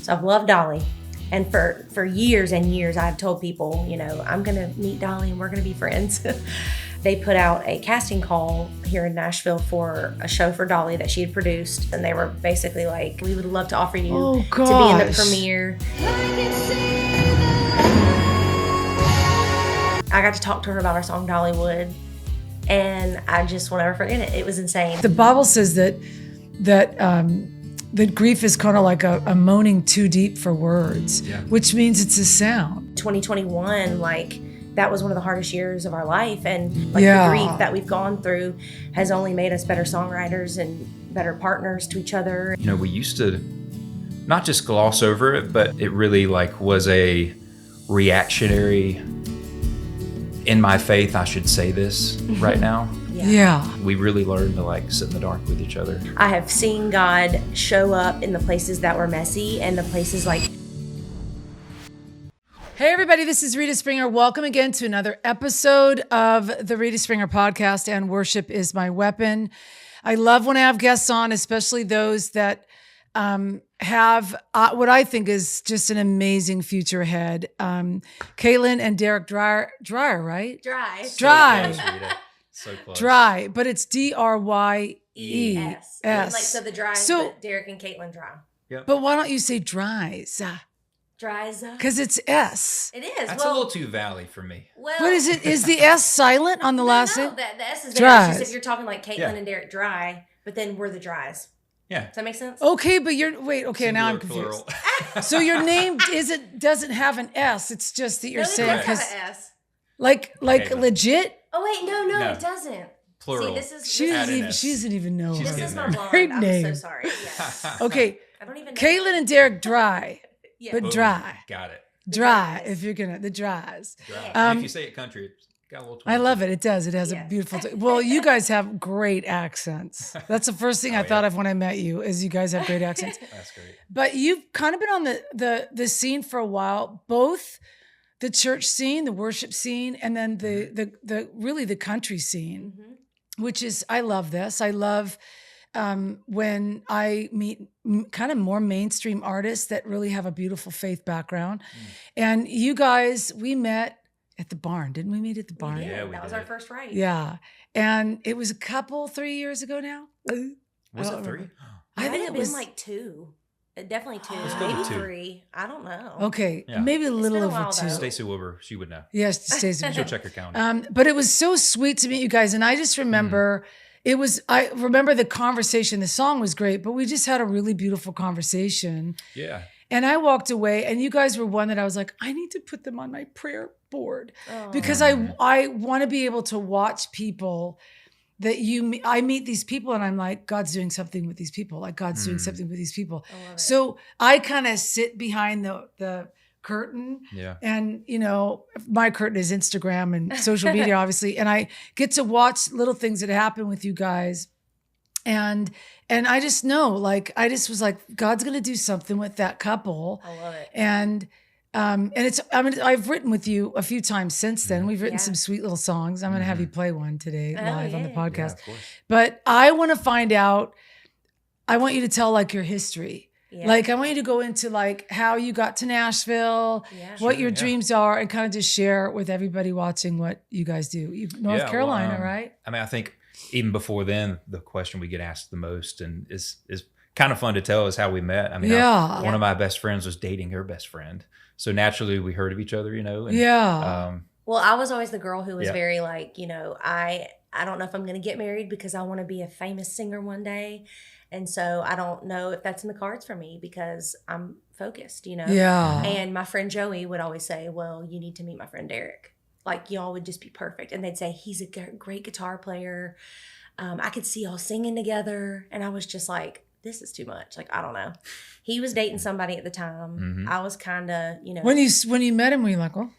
So I've loved Dolly. And for years and years, I've told people, I'm going to meet Dolly and we're going to be friends. They put out a casting call here in Nashville for a show for Dolly that she had produced. And they were basically like, we would love to offer you to be in the premiere. I got to talk to her about our song Dollywood. And I just will never forget it. It was insane. The Bible says that grief is kind of like a moaning too deep for words, which means it's a sound. 2021, that was one of the hardest years of our life. And the grief that we've gone through has only made us better songwriters and better partners to each other. We used to not just gloss over it, but it really was a reactionary, in my faith, I should say this right now. Yeah. We really learned to sit in the dark with each other. I have seen God show up in the places that were messy and the places Hey everybody, this is Rita Springer. Welcome again to another episode of the Rita Springer podcast, and Worship is My Weapon. I love when I have guests on, especially those that have what I think is just an amazing future ahead. Katelyn and Derek Drye, right? Drye. So close. Drye, but it's Drye-S. So the Drye, but Derek and Katelyn Drye. Yep. But why don't you say Dries? Dries. Because it's S. It is. That's a little too valley for me. Well, what is it? Is the S silent on the last name? No, the S is there. It's just if you're talking like Katelyn and Derek Drye, but then we're the Dries. Yeah. Does that make sense? Okay, but now I'm confused. So your name doesn't have an S. It's just that you're saying because it does have an S. Like legit. Oh wait, no, it doesn't. Plural. See, she doesn't even know. This is my blonde. Great I'm name. so sorry. Yeah. Okay. I don't even know. Katelyn and Derek Drye, but Boom. Dry. Got it. Dry. If you're gonna the Dries. And if you say it country, it's got a little. I love it. It does. It has a beautiful. Well, you guys have great accents. That's the first thing I thought of when I met you. Is you guys have great accents. That's great. But you've kind of been on the scene for a while, both the church scene, the worship scene, and then the really the country scene, which is, I love this. I love when I meet kind of more mainstream artists that really have a beautiful faith background. And you guys, we met at the barn. Didn't we meet at the barn? Yeah, that was our first ride. Yeah. And it was 3 years ago now. Was it 3? I think it was like 2. Definitely 2, maybe 3. I don't know. Okay, maybe a little over 2. Stacey Wilbur, she would know. Yes, Stacey. She'll check her calendar. But it was so sweet to meet you guys, and I just remember I remember the conversation. The song was great, but we just had a really beautiful conversation. Yeah. And I walked away, and you guys were one that I was like, I need to put them on my prayer board because I want to be able to watch people. I meet these people and I'm like, God's doing something with these people. Like God's doing something with these people. So I kind of sit behind the curtain. Yeah. And my curtain is Instagram and social media, obviously. And I get to watch little things that happen with you guys. And I just know, I just was like, God's going to do something with that couple. I love it. And I've written with you a few times since then. We've written some sweet little songs. I'm going to have you play one today live on the podcast. Yeah, of course. But I want to find out, I want you to tell your history. Yeah. I want you to go into how you got to Nashville, what your dreams are, and kind of just share with everybody watching what you guys do. North Carolina, right? I think even before then, the question we get asked the most and is kind of fun to tell is how we met. One of my best friends was dating her best friend. So naturally we heard of each other, and, well, I was always the girl who was very I don't know if I'm going to get married because I want to be a famous singer one day. And so I don't know if that's in the cards for me because I'm focused, Yeah. And my friend Joey would always say, well, you need to meet my friend Derek. Y'all would just be perfect. And they'd say, he's a great guitar player. I could see y'all singing together. And I was just like, this is too much. I don't know. He was dating somebody at the time. I was kind of, When you met him, were you like, oh?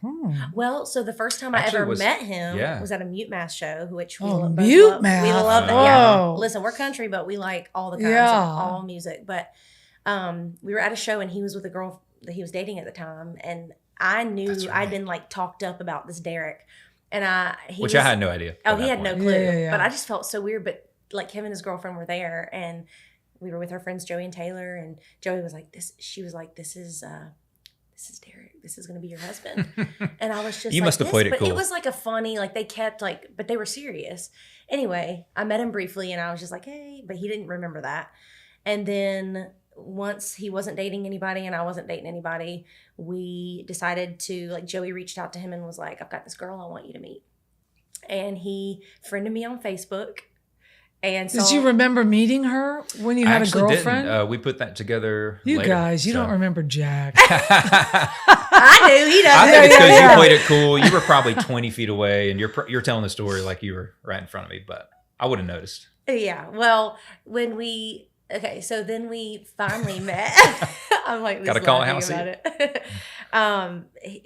Well, so the first time I ever met him was at a Mute Mass show, which we love. Mute Mass. We love that. Yeah. Listen, we're country, but we like all the kinds of all music. But we were at a show and he was with a girl that he was dating at the time. And I knew I'd been talked up about this Derek. And I had no idea. Oh, he had no clue. Yeah. But I just felt so weird. But him and his girlfriend were there and we were with our friends Joey and Taylor, and Joey was like, she was like, this is Derek. This is going to be your husband. And I was just you must have played it but cool. it was like a funny, like they kept like, but they were serious. Anyway, I met him briefly and I was just like, hey, but he didn't remember that. And then once he wasn't dating anybody and I wasn't dating anybody, we decided to, like, Joey reached out to him and was like, I've got this girl I want you to meet. And he friended me on Facebook. And so, did you remember meeting her when you had a girlfriend? Didn't. We put that together You later, guys, you don't remember Jack. I do. He does. I think it's because you played it cool. You were probably 20 feet away, and you're telling the story like you were right in front of me, but I would have noticed. Yeah. Well, so then we finally met. I'm like, gotta call it how I see it.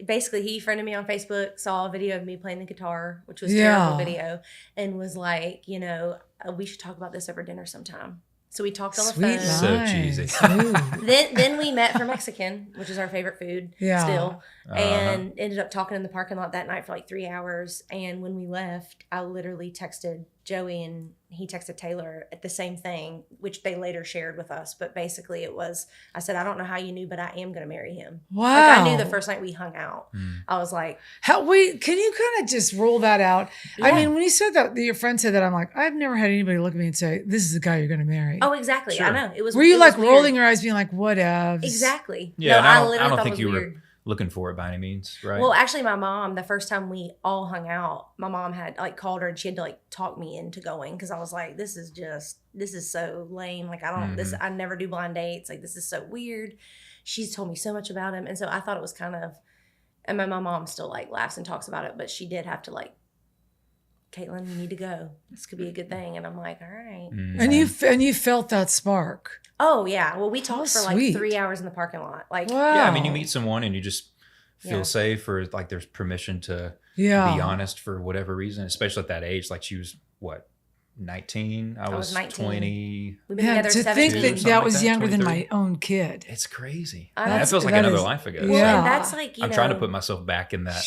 Basically, he friended me on Facebook, saw a video of me playing the guitar, which was a terrible video, and was like, we should talk about this over dinner sometime. So we talked on the phone. So cheesy. Then we met for Mexican, which is our favorite food still, and ended up talking in the parking lot that night for like 3 hours. And when we left, I literally texted Joey and he texted Taylor at the same thing, which they later shared with us. But basically it was, I said, I don't know how you knew, but I am going to marry him. Wow. Like, I knew the first night we hung out. I was like, can you kind of just roll that out? Yeah. I mean, when you said that, your friend said that, I'm like, I've never had anybody look at me and say, this is the guy you're going to marry. Oh, exactly. Sure. I know. It was. Were you like rolling your eyes being like, whatevs? Exactly. Yeah. No, I don't think you were looking for it by any means, right? Well, actually, my mom, the first time we all hung out, my mom had like called her and she had to like talk me into going because I was like, this is so lame. Like, I never do blind dates. Like, this is so weird. She's told me so much about him. And so I thought it was kind of, and my mom still like laughs and talks about it, but she did have to like, Katelyn, you need to go. This could be a good thing. And I'm like, all right. And you felt that spark. Oh yeah. Well, we talked for like 3 hours in the parking lot. Like, wow. Yeah, I mean, you meet someone and you just feel safe, or like there's permission to be honest for whatever reason, especially at that age. Like, she was what, 19? I was 19. 20. We've been together to 17 think that was younger 23. Than my own kid. It's crazy. That feels like another life ago. Well, and that's like, I'm trying to put myself back in that,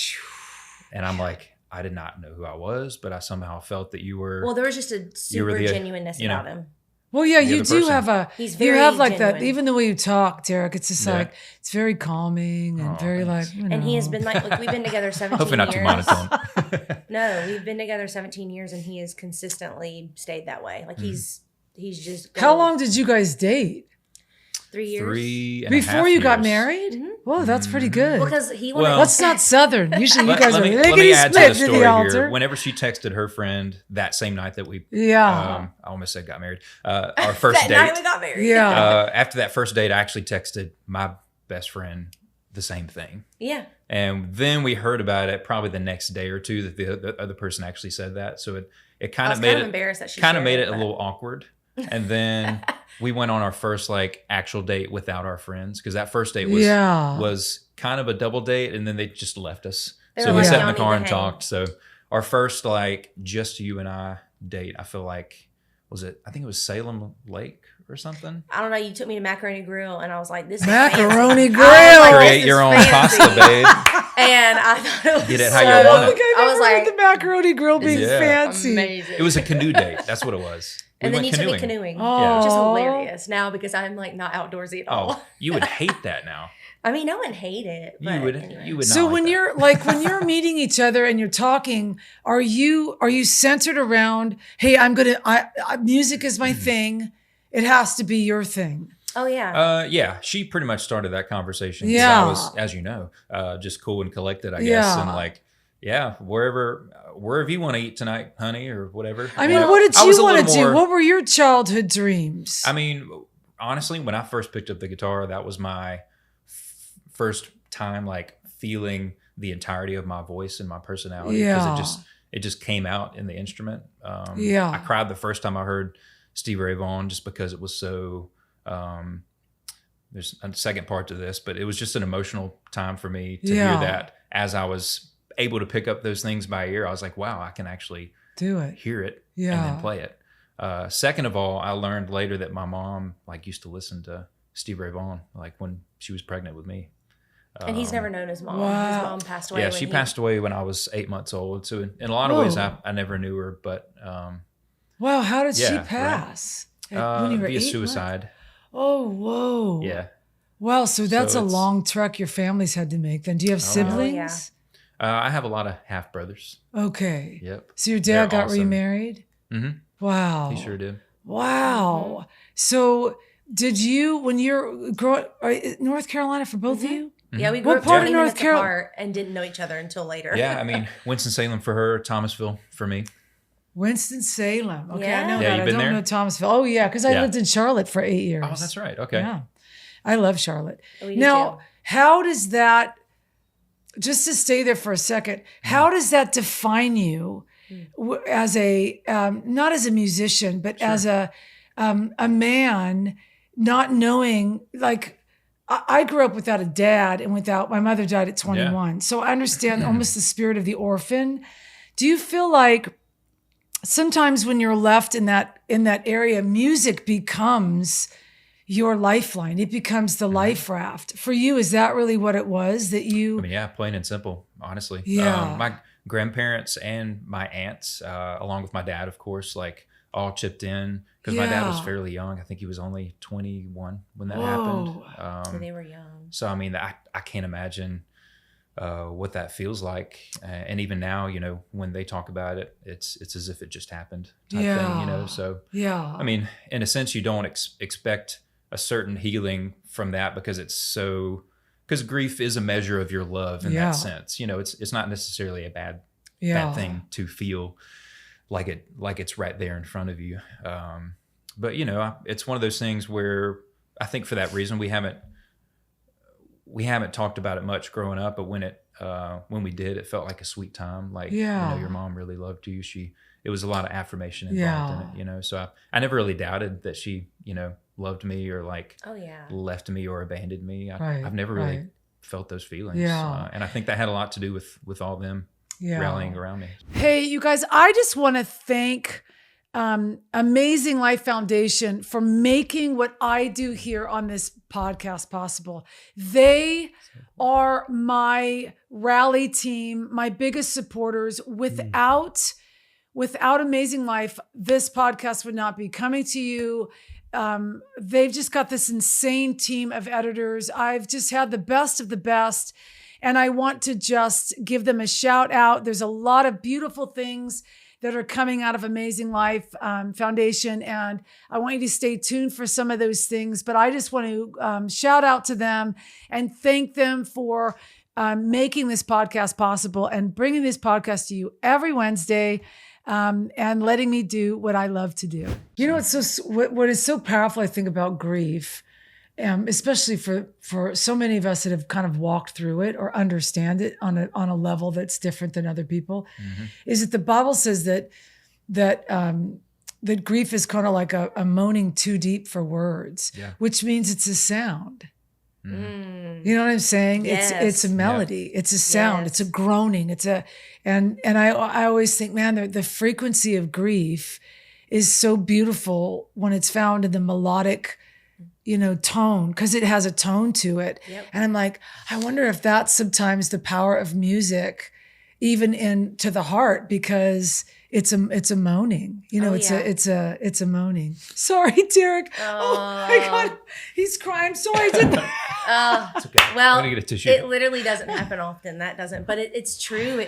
and I'm like, I did not know who I was, but I somehow felt that you were. Well, there was just a super genuineness about him. Well, yeah, you do have He's very like genuine. that. Even the way you talk, Derek, it's just like, it's very calming and very thanks. like, And he has been like we've been together 17 Hopefully not years. too monotone. No, we've been together 17 years and he has consistently stayed that way. Like, he's just. How long did you guys date? 3 years. 3.5 Before you years. got married? Mm-hmm. Whoa, that's pretty good. Because he wanted. That's not Southern. Usually you guys are let me add to the story the altar. here. Whenever she texted her friend that same night that we, I almost said got married. Our first that date. night we got married. Yeah. After that first date, I actually texted my best friend the same thing. Yeah. And then we heard about it probably the next day or two that the other person actually said that. So it kind of made it embarrassed that she kind of made it a little awkward. And then we went on our first like actual date without our friends, because that first date was kind of a double date, and then they just left us. So we sat in the car and talked. So our first like just you and I date, I feel like I think it was Salem Lake or something. I don't know. You took me to Macaroni Grill, and I was like, "This is Macaroni fancy. Grill. Create your own pasta, babe. And I thought it was Get it how you want it. I was like, the Macaroni Grill being fancy. Amazing. It was a canoe date. That's what it was. And then you took me canoeing, which is hilarious now because I'm like not outdoorsy at all. Oh, you would hate that now. I mean, I wouldn't hate it. But you would. Anyway. You would. So not when like you're like when you're meeting each other and you're talking, are you centered around? Hey, music is my thing. It has to be your thing. Oh yeah. Yeah. She pretty much started that conversation. Yeah. I was, as you know, just cool and collected, I guess, and like, yeah, wherever you want to eat tonight, honey, or whatever. I mean, what did you want to do? What were your childhood dreams? I mean, honestly, when I first picked up the guitar, that was my first time like feeling the entirety of my voice and my personality, because it just came out in the instrument. I cried the first time I heard Stevie Ray Vaughan, just because it was so. There's a second part to this, but it was just an emotional time for me to hear that. As I was able to pick up those things by ear, I was like, wow, I can actually do it, hear it, and then play it. Second of all, I learned later that my mom like used to listen to Stevie Ray Vaughan, like when she was pregnant with me. And he's never known his mom. Wow. His mom passed away. Yeah, she passed away when I was 8 months old. So in a lot of ways, I never knew her. But wow, how did she pass? Right. When you were via 8 suicide. months? Oh, whoa. Yeah. Wow, so that's a long trek your families had to make then. Do you have siblings? I have a lot of half brothers. Okay. Yep. So your dad got remarried? Mm-hmm. Wow. He sure did. Wow. Mm-hmm. So did you, when you're growing, North Carolina for both of you? Mm-hmm. Yeah, we grew up 20 minutes apart and didn't know each other until later. Yeah, I mean, Winston-Salem for her, Thomasville for me. Winston-Salem. Okay, I know that. I don't know Thomasville. Oh, yeah, because I lived in Charlotte for 8 years. Oh, that's right. Okay. Yeah. I love Charlotte. We now, how does that, just to stay there for a second, how does that define you as a, not as a musician, but as a man, not knowing, like, I grew up without a dad and my mother died at 21. So I understand almost the spirit of the orphan. Do you feel like sometimes when you're left in that area, music becomes your lifeline? It becomes the life raft. For you, is that really what it was that you... I mean, yeah, plain and simple, honestly. Yeah. My grandparents and my aunts, along with my dad, of course, like all chipped in because my dad was fairly young. I think he was only 21 when that happened. So they were young. So, I mean, I can't imagine what that feels like. And even now, you know, when they talk about it, it's as if it just happened type thing, you know? So, I mean, in a sense, you don't expect a certain healing from that because grief is a measure of your love in that sense. You know, it's not necessarily a bad thing to feel like it's right there in front of you. But you know, it's one of those things where I think for that reason we haven't talked about it much growing up, but when we did, it felt like a sweet time. Like, you know, your mom really loved you. It was a lot of affirmation involved in it, you know? So I never really doubted that she, you know, loved me or like left me or abandoned me. I've never really felt those feelings. And I think that had a lot to do with all them rallying around me. Hey, you guys, I just want to thank Amazing Life Foundation for making what I do here on this podcast possible. They are my rally team, my biggest supporters. Without Amazing Life, this podcast would not be coming to you. They've just got this insane team of editors. I've just had the best of the best, and I want to just give them a shout out. There's a lot of beautiful things that are coming out of Amazing Life Foundation, and I want you to stay tuned for some of those things. But I just want to shout out to them and thank them for making this podcast possible and bringing this podcast to you every Wednesday. And letting me do what I love to do. You know, what is so powerful, I think, about grief, especially for so many of us that have kind of walked through it or understand it on a level that's different than other people, is that the Bible says that grief is kind of like a moaning too deep for words, which means it's a sound. You know what I'm saying? Yes. It's a melody. It's a sound. It's a groaning. And I always think, man, the frequency of grief is so beautiful when it's found in the melodic, you know, tone, because it has a tone to it. And I'm like, I wonder if that's sometimes the power of music, even into the heart, because it's a moaning, you know, it's a moaning. Sorry, Derek. Oh my God. He's crying. Sorry. It's okay. Well, I'm gonna get a tissue. It literally doesn't happen often. That doesn't, but it's true.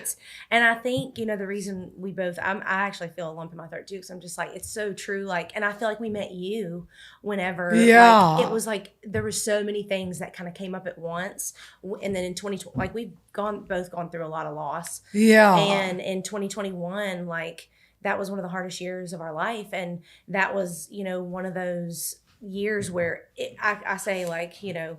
And I think, you know, the reason we both, I actually feel a lump in my throat too. Cause I'm just like, it's so true. Like, and I feel like we met you whenever, like, it was like, there were so many things that kind of came up at once. And then in 2020, like we've both gone through a lot of loss. Yeah. And in 2021, like that was one of the hardest years of our life. And that was, you know, one of those years where I say like, you know,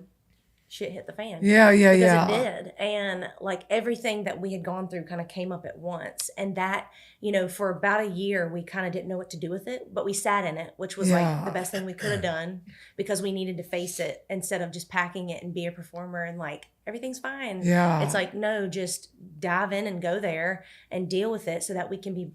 shit hit the fan. Because it did. And like everything that we had gone through kind of came up at once. And that, you know, for about a year, we kind of didn't know what to do with it, but we sat in it, which was like the best thing we could have done because we needed to face it instead of just packing it and be a performer and like, everything's fine. It's like, no, just dive in and go there and deal with it so that we can be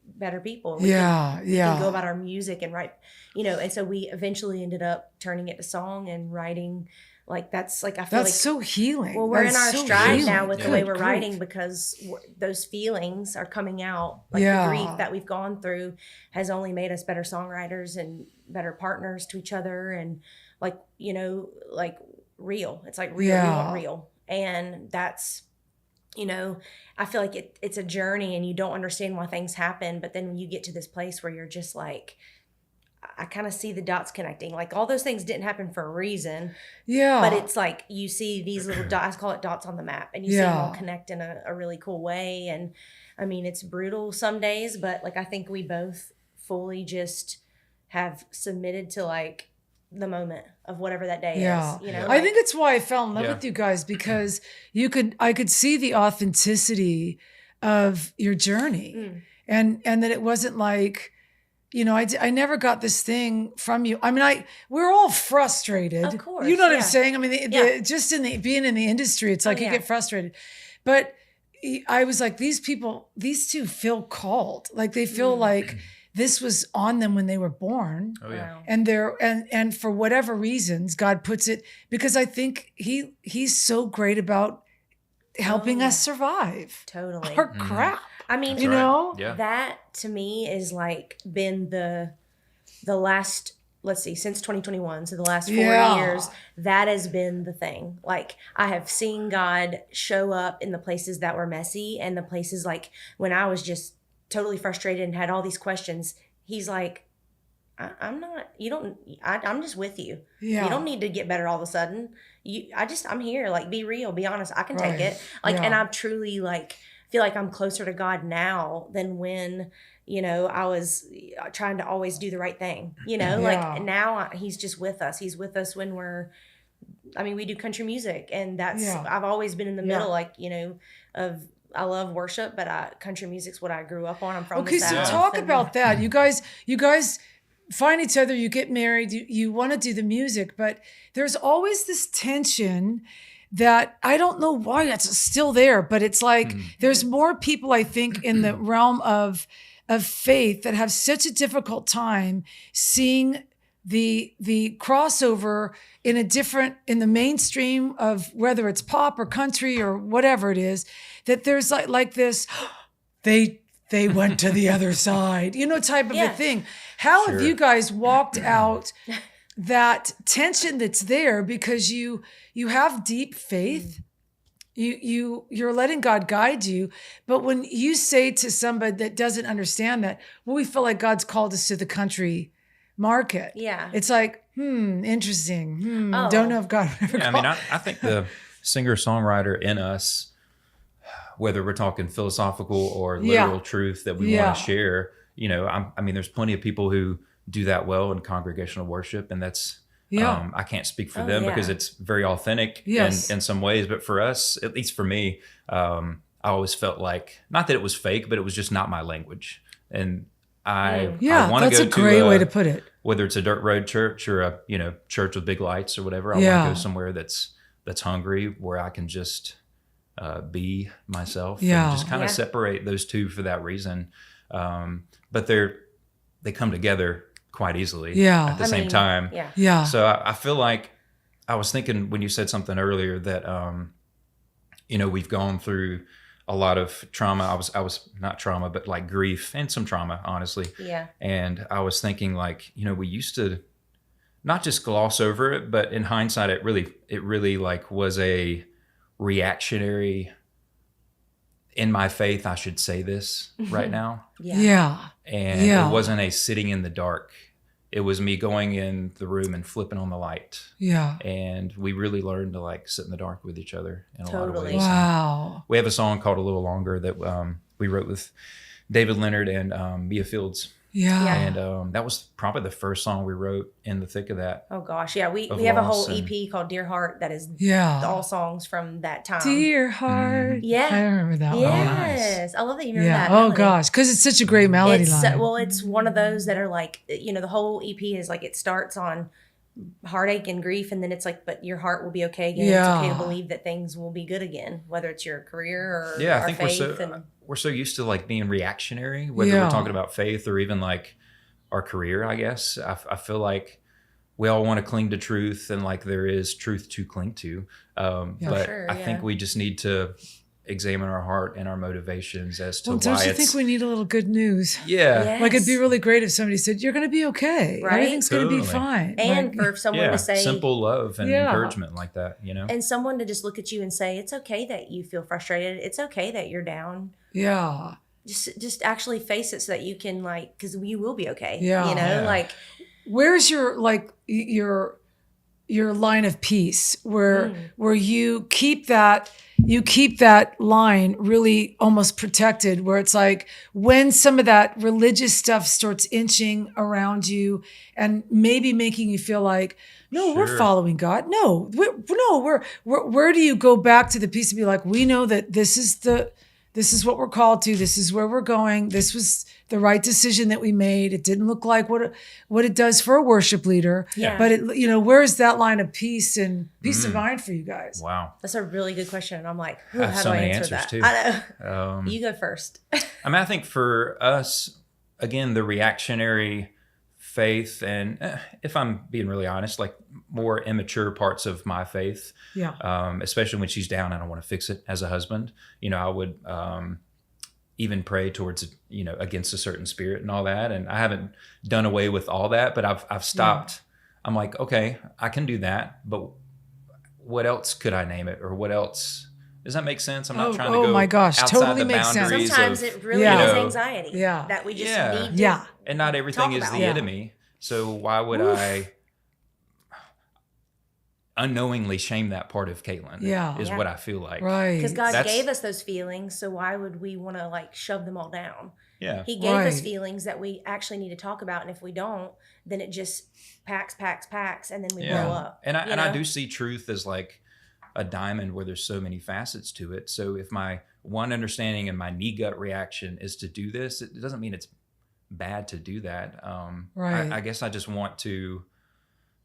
better people. We can go about our music and write, you know, and so we eventually ended up turning it to song and writing. Like that's like, I feel that's so healing. Well, we're in our stride now with the way we're writing because those feelings are coming out. Like the grief that we've gone through has only made us better songwriters and better partners to each other, and like, you know, like real. It's like real. We want real. And that's, you know, I feel like it's a journey, and you don't understand why things happen. But then when you get to this place where you're just like, I kind of see the dots connecting. Like all those things didn't happen for a reason. Yeah. But it's like you see these little dots, I call it dots on the map, and you see them all connect in a really cool way. And I mean, it's brutal some days, but like I think we both fully just have submitted to like the moment of whatever that day is. You know, I think it's why I fell in love with you guys, because I could see the authenticity of your journey, and that it wasn't like, you know, I never got this thing from you. I mean, we're all frustrated. Of course, you know what I'm saying? I mean, just being in the industry, it's like you get frustrated, but I was like, these two feel called, like they feel like this was on them when they were born. Oh yeah. And for whatever reasons, God puts it, because I think he's so great about helping us survive. Totally. Our crap. I mean, you know, that to me is like been the last, let's see, since 2021. So the last 4 years, that has been the thing. Like I have seen God show up in the places that were messy, and the places like when I was just totally frustrated and had all these questions. He's like, I'm just with you. Yeah. You don't need to get better all of a sudden. I'm here. Like, be real, be honest. I can take it. Like, and I'm truly like, feel like I'm closer to God now than when, you know, I was trying to always do the right thing, you know, like now he's just with us. He's with us when we do country music, and I've always been in the middle, like, you know, I love worship, but country music's what I grew up on. I'm from the South. So talk about that. You guys find each other, you get married, you want to do the music, but there's always this tension that I don't know why it's still there, but it's like there's more people, I think, in the realm of faith that have such a difficult time seeing the crossover in the mainstream of whether it's pop or country or whatever it is, that there's like this, they went to the other side, you know, type of a thing. How have you guys walked out that tension that's there, because you have deep faith, you're letting God guide you, but when you say to somebody that doesn't understand that, well, we feel like God's called us to the country market. Yeah. It's like, interesting. Don't know if God would ever call. I mean, I think the singer-songwriter in us, whether we're talking philosophical or literal truth that we want to share, you know, I mean, there's plenty of people who do that well in congregational worship, and that's, I can't speak for them because it's very authentic in some ways, but for us, at least for me, I always felt like, not that it was fake, but it was just not my language. And I want to go to that's a great way to put it. Whether it's a dirt road church or a, you know, church with big lights or whatever, I want to go somewhere that's hungry, where I can just be myself and just kind of separate those two for that reason. But they come together quite easily at the same time. Yeah. So I feel like, I was thinking when you said something earlier that, you know, we've gone through a lot of trauma. I was not trauma, but like grief and some trauma, honestly. Yeah. And I was thinking, like, you know, we used to not just gloss over it, but in hindsight, it really like was a reactionary, in my faith, I should say this right now. And it wasn't a sitting in the dark. It was me going in the room and flipping on the light. Yeah. And we really learned to like sit in the dark with each other in a lot of ways. Wow. We have a song called A Little Longer that we wrote with David Leonard and Mia Fields. Yeah. And that was probably the first song we wrote in the thick of that. Oh gosh. Yeah. We have a whole EP called Dear Heart that is all songs from that time. Dear Heart. Yeah. I remember that one. Yes. I love that you remember that. Oh gosh. Because it's such a great melody line. Well, it's one of those that are like, you know, the whole EP is like, it starts on heartache and grief, and then it's like, but your heart will be okay again. It's okay to believe that things will be good again, whether it's your career or I think faith. We're so used to like being reactionary, whether we're talking about faith or even like our career, I guess. I feel like we all want to cling to truth, and like there is truth to cling to. But I think we just need to examine our heart and our motivations as to well, why don't you think we need a little good news? Yeah. Yes. Like, it'd be really great if somebody said, you're going to be okay. Right? Everything's going to be Totally. fine. And Like, for someone to say, simple love and encouragement like that, and someone to just look at you and say, it's okay that you feel frustrated. It's okay that you're down. yeah. Just actually face it so that you can, like, because you will be okay. Yeah. You know, like, Where's your, like, your line of peace where you keep that line really almost protected, where it's like when some of that religious stuff starts inching around you and maybe making you feel like, no, we're following God. No, where do you go back to the peace and be like, we know that this is what we're called to. This is where we're going. This was the right decision that we made. It didn't look like what it does for a worship leader. Yeah. But where's that line of peace and peace of mind for you guys? Wow. that's a really good question. And I'm like, I have how so do I many answer answers, that? too. I know. You go first. I mean, I think for us, again, the reactionary faith, and if I'm being really honest, like more immature parts of my faith, especially when she's down and I want to fix it as a husband, I would even pray towards, against a certain spirit and all that. And I haven't done away with all that, but I've stopped. I'm like, okay, I can do that, but what else could I name it, or what else? Does that make sense? I'm not trying to go my gosh, outside totally the makes sense. boundaries Sometimes of, it really is anxiety that we just need to and not everything is talk the about. enemy. So why would I unknowingly shame that part of Katelyn? Is what I feel like. Right. Because God gave us those feelings, so why would we want to, like, shove them all down? Yeah. He gave us feelings that we actually need to talk about, and if we don't, then it just packs, and then we blow up. And I do see truth as like a diamond where there's so many facets to it. So if my one understanding and my knee gut reaction is to do this, it doesn't mean it's bad to do that. I guess I just want to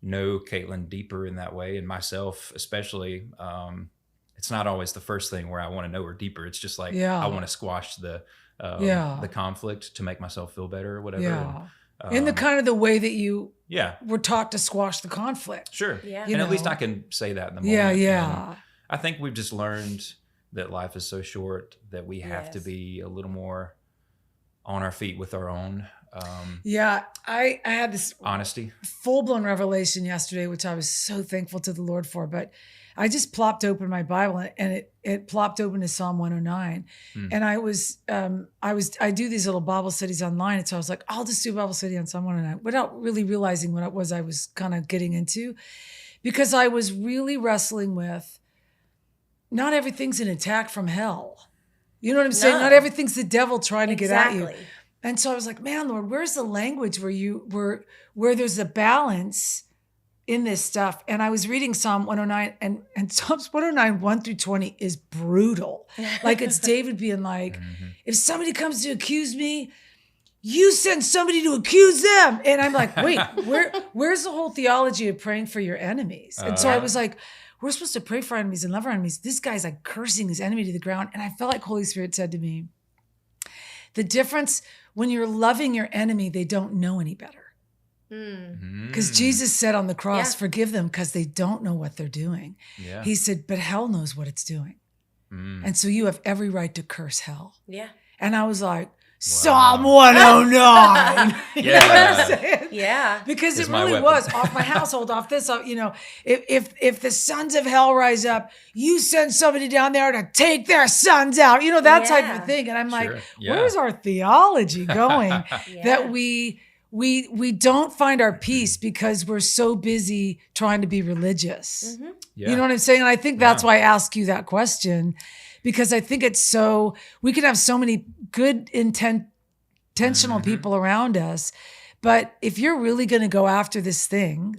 know Katelyn deeper in that way, and myself especially. It's not always the first thing where I want to know her deeper. It's just like I want to squash the conflict to make myself feel better or whatever. Yeah. In the kind of the way that you were taught to squash the conflict. Sure. Yeah. And at least I can say that in the moment. Yeah. And I think we've just learned that life is so short that we have to be a little more on our feet with our own. I had this honesty, full-blown revelation yesterday, which I was so thankful to the Lord for. But I just plopped open my Bible, and it plopped open to Psalm 109. And I do these little Bible studies online. And so I was like, I'll just do a Bible study on Psalm 109 without really realizing what it was I was kind of getting into, because I was really wrestling with not everything's an attack from hell. You know what I'm saying? Not everything's the devil trying to get at you. And so I was like, man, Lord, where's the language where there's a balance in this stuff? And I was reading Psalm 109, and Psalms 109, 1-20 is brutal. Like, it's David being like, if somebody comes to accuse me, you send somebody to accuse them. And I'm like, wait, where's the whole theology of praying for your enemies? And so I was like, we're supposed to pray for our enemies and love our enemies. This guy's like cursing his enemy to the ground. And I felt like Holy Spirit said to me, the difference when you're loving your enemy, they don't know any better. Because Jesus said on the cross, forgive them because they don't know what they're doing. Yeah. He said, but hell knows what it's doing. And so you have every right to curse hell. Yeah. And I was like, Psalm 109. You know what I'm saying? Yeah. Because it really was off my household, off this, if the sons of hell rise up, you send somebody down there to take their sons out, that type of thing. And I'm like, where's our theology going that we don't find our peace because we're so busy trying to be religious? You know what I'm saying? And I think that's why I ask you that question, because I think we can have so many good intentional people around us, but if you're really going to go after this thing,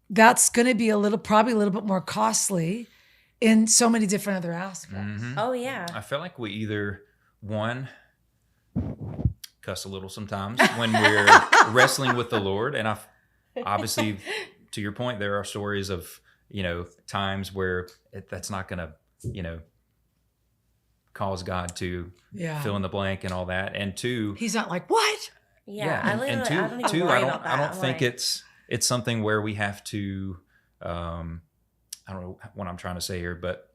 that's going to be probably a little bit more costly in so many different other aspects. Oh yeah. I feel like we either cuss a little sometimes when we're wrestling with the Lord, and obviously, to your point, there are stories of times where that's not going to cause God to fill in the blank and all that. And two, he's not like, what? And two, I don't think it's something where we have to, I don't know what I'm trying to say here, but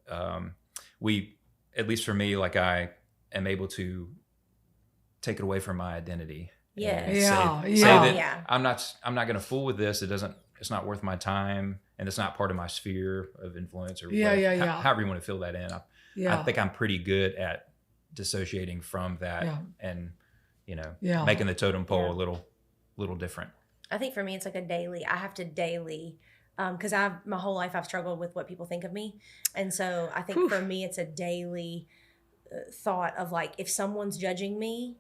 at least for me, like I am able to take it away from my identity. Yeah. Say that I'm not going to fool with this. It's not worth my time, and it's not part of my sphere of influence, or however you want to fill that in. I think I'm pretty good at dissociating from that and, making the totem pole a little different. I think for me, it's like I have to daily, because my whole life I've struggled with what people think of me. And so I think for me, it's a daily thought of like, if someone's judging me,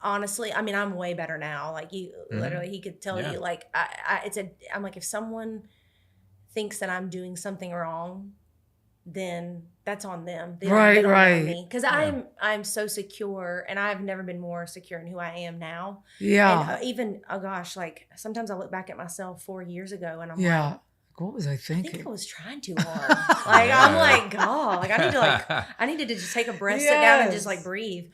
honestly, I mean, I'm way better now. Like literally, he could tell you like, I'm like, if someone thinks that I'm doing something wrong, then that's on them. They don't on me. Because I'm so secure, and I've never been more secure in who I am now. Yeah. And even, like sometimes I look back at myself 4 years ago, and I'm like, what was I thinking? I think I was trying too hard. Like I'm like, God, like I needed to just take a breath, sit down, and just like breathe.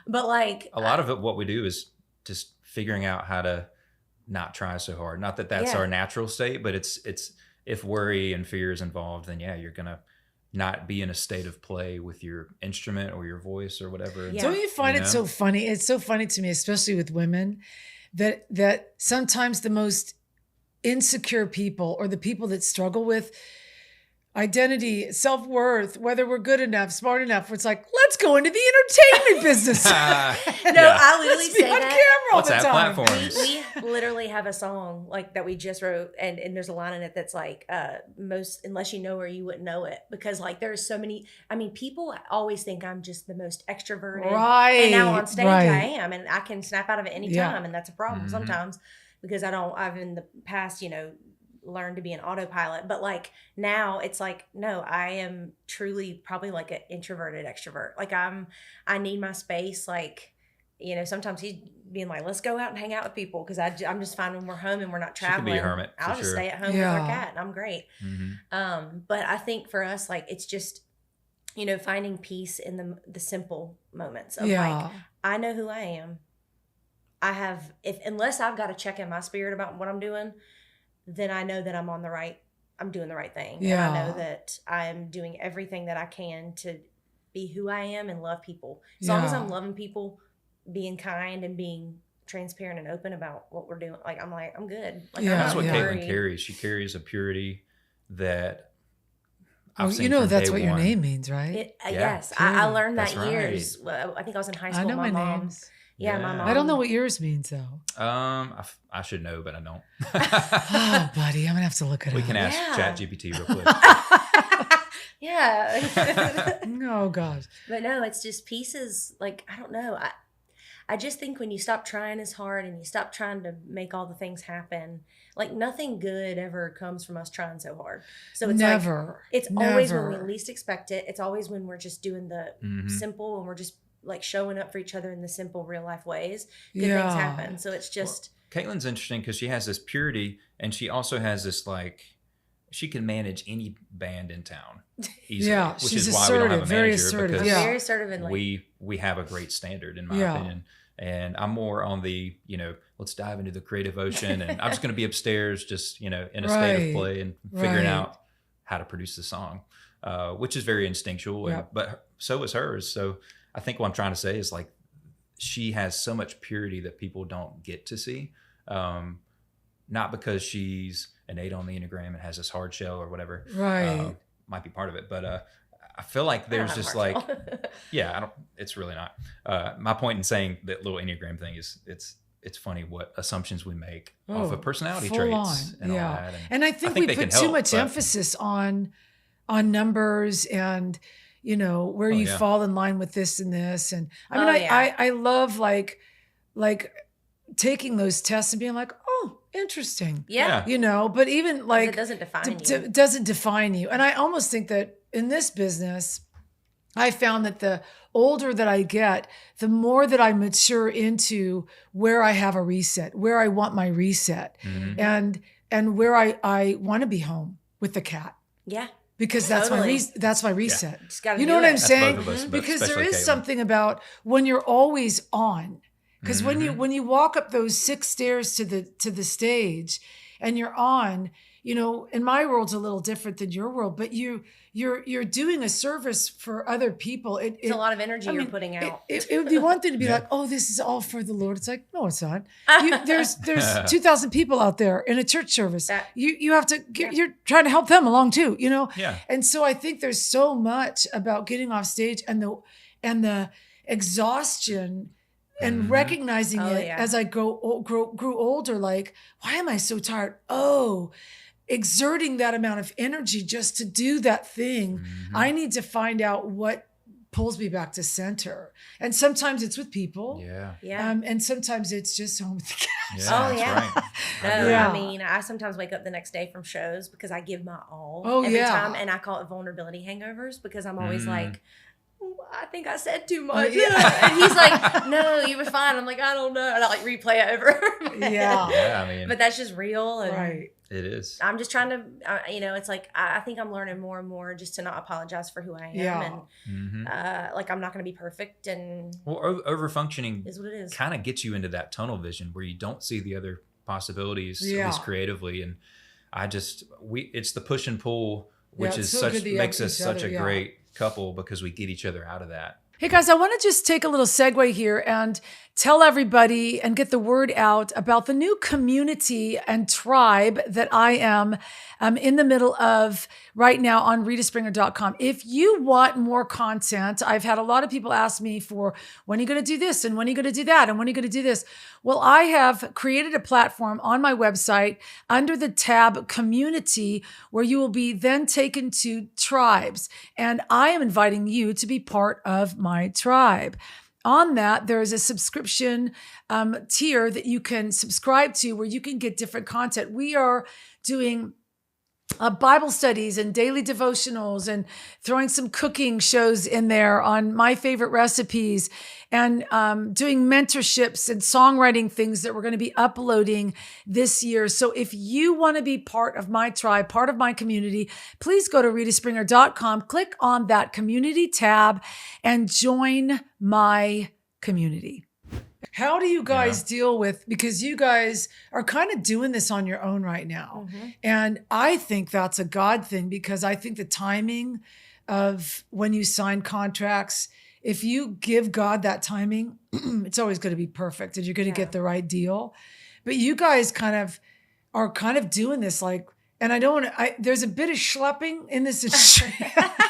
But like a lot of it, what we do is just figuring out how to not try so hard. Not that that's our natural state, but it's if worry and fear is involved, then you're gonna not be in a state of play with your instrument or your voice or whatever. Don't you find it so funny? It's so funny to me, especially with women, that sometimes the most insecure people, or the people that struggle with identity, self-worth, whether we're good enough, smart enough, it's like, let's go into the entertainment business. I literally say on that. Camera all the time. Platforms? We literally have a song like that we just wrote, and there's a line in it that's like, most, unless you know her, you wouldn't know it, because like there's so many. I mean, people always think I'm just the most extroverted, and now on stage I am, and I can snap out of it anytime, and that's a problem sometimes, because I've in the past, learn to be an autopilot, but like now it's like, no, I am truly probably like an introverted extrovert. Like I need my space. Like, sometimes he's being like, let's go out and hang out with people, because I'm just fine when we're home and we're not traveling. She could be a hermit. I'll just stay at home with our cat, and I'm great. But I think for us, like, it's just, finding peace in the simple moments of like, I know who I am. Unless I've got to check in my spirit about what I'm doing, then I know that I'm doing the right thing. Yeah. And I know that I'm doing everything that I can to be who I am and love people. As long as I'm loving people, being kind and being transparent and open about what we're doing, like, I'm good. Like, that's what Katelyn carries. She carries a purity that I've seen that's from what day your one. name means, right? Yes. I learned that That's years. Well, I think I was in high school. I know my mom. names. Yeah, my mom. I don't know what yours means though. I should know, but I don't. Oh, buddy, I'm gonna have to look it up. We can ask ChatGPT real quick. Yeah. Oh gosh. But no, it's just pieces. Like, I don't know. I just think when you stop trying as hard and you stop trying to make all the things happen, like nothing good ever comes from us trying so hard. So it's it's always when we least expect it. It's always when we're just doing the simple, and we're just like showing up for each other in the simple real life ways. Good things happen. So it's just. Well, Katelyn's interesting because she has this purity, and she also has this like, she can manage any band in town easily. Which is why we don't have a manager, because very assertive, and like, we have a great standard, in my opinion. And I'm more on the, let's dive into the creative ocean, and I'm just going to be upstairs, just, in a state of play and figuring out how to produce the song, which is very instinctual, but so is hers. So I think what I'm trying to say is like, she has so much purity that people don't get to see. Not because she's an 8 on the Enneagram and has this hard shell or whatever. Might be part of it, but I feel like there's just like, it's really not. My point in saying that little Enneagram thing is it's funny what assumptions we make off of personality traits and all that. And I think we put too much emphasis on numbers and, where you fall in line with this and this. And I mean, I love like taking those tests and being like, oh, interesting. Yeah. But even like, it doesn't define you. It doesn't define you. And I almost think that in this business, I found that the older that I get, the more that I mature into where I have a reset, where I want my reset, and where I want to be home with the cat. Yeah. Because that's my reset. Yeah. You know what I'm saying? Both of us, because there is Katelyn. something about when you're always on. Because when you walk up those 6 stairs to the stage and you're on, and my world's a little different than your world, but you're doing a service for other people. It's a lot of energy you're putting out. It would be one thing to be like, oh, this is all for the Lord. It's like, no, it's not. There's 2,000 people out there in a church service. You have to you're trying to help them along too, Yeah. And so I think there's so much about getting off stage and the exhaustion and recognizing as I grew older, like, why am I so tired? Oh, exerting that amount of energy just to do that thing. I need to find out what pulls me back to center. And sometimes it's with people. Yeah. And sometimes it's just home with the kids. Right. I mean, I sometimes wake up the next day from shows because I give my all every time. And I call it vulnerability hangovers because I'm always like, I think I said too much. And he's like, no, you were fine. I'm like, I don't know. And I like replay it over. I mean, but that's just real. And it is. I'm just trying to, it's like, I think I'm learning more and more just to not apologize for who I am. And like, I'm not going to be perfect. And over-functioning is what it is. Kind of gets you into that tunnel vision where you don't see the other possibilities, at least creatively. And it's the push and pull, which is makes us such a great couple because we get each other out of that. Hey guys, I want to just take a little segue here and tell everybody and get the word out about the new community and tribe that I am in the middle of right now on ritaspringer.com. If you want more content, I've had a lot of people ask me for when are you going to do this and when are you going to do that and when are you going to do this? Well, I have created a platform on my website under the tab community where you will be then taken to tribes. And I am inviting you to be part of my tribe. On that, there is a subscription tier that you can subscribe to where you can get different content. We are doing Bible studies and daily devotionals and throwing some cooking shows in there on my favorite recipes and doing mentorships and songwriting things that we're going to be uploading this year. So if you want to be part of my tribe, part of my community, please go to ritaspringer.com, click on that community tab and join my community. How do you guys deal with, because you guys are kind of doing this on your own right now. And I think that's a God thing because I think the timing of when you sign contracts, if you give God that timing, it's always going to be perfect and you're going to get the right deal. But you guys are doing this like, and there's a bit of schlepping in this industry.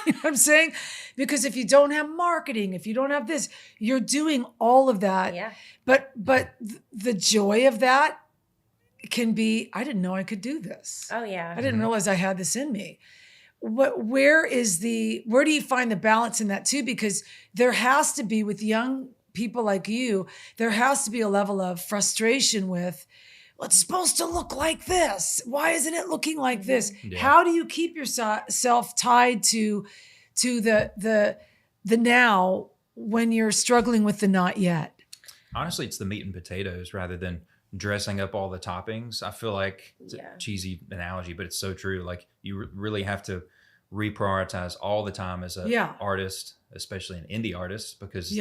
You know what I'm saying? Because if you don't have marketing, if you don't have this, you're doing all of that. Yeah. But the joy of that can be, I didn't know I could do this. Oh yeah. I didn't realize I had this in me. Where do you find the balance in that too? Because there has to be, with young people like you, there has to be a level of frustration with, well, it's supposed to look like this. Why isn't it looking like this? Yeah. How do you keep yourself tied to the now when you're struggling with the not yet? Honestly, it's the meat and potatoes rather than dressing up all the toppings. I feel like it's a cheesy analogy, but it's so true. Like you really have to reprioritize all the time as an artist, especially an indie artist, because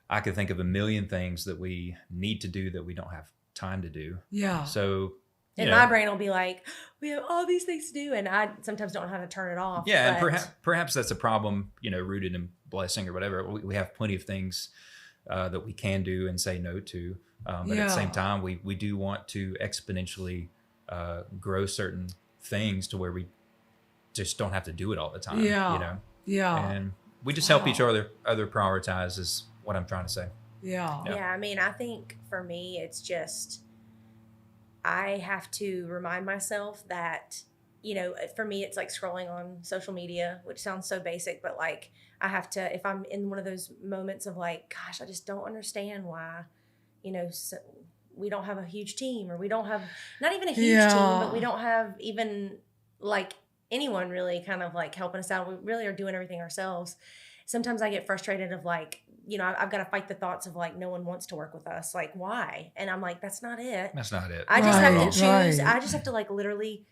I could think of a million things that we need to do that we don't have time to do. So my brain will be like, we have all these things to do, and I sometimes don't know how to turn it off. And perhaps that's a problem, rooted in blessing or whatever. We have plenty of things that we can do and say no to, but at the same time we do want to exponentially grow certain things to where we just don't have to do it all the time. And we just help each other prioritize is what I'm trying to say. Yeah, I mean, I think for me, it's just, I have to remind myself that, for me, it's like scrolling on social media, which sounds so basic, but like, I have to, if I'm in one of those moments of like, gosh, I just don't understand why, so we don't have a huge team, or we don't have, not even a huge team, but we don't have even like anyone really kind of like helping us out. We really are doing everything ourselves. Sometimes I get frustrated of like, I've got to fight the thoughts of like, no one wants to work with us. Like, why? And I'm like, that's not it. That's not it. I just have to choose. I just have to like literally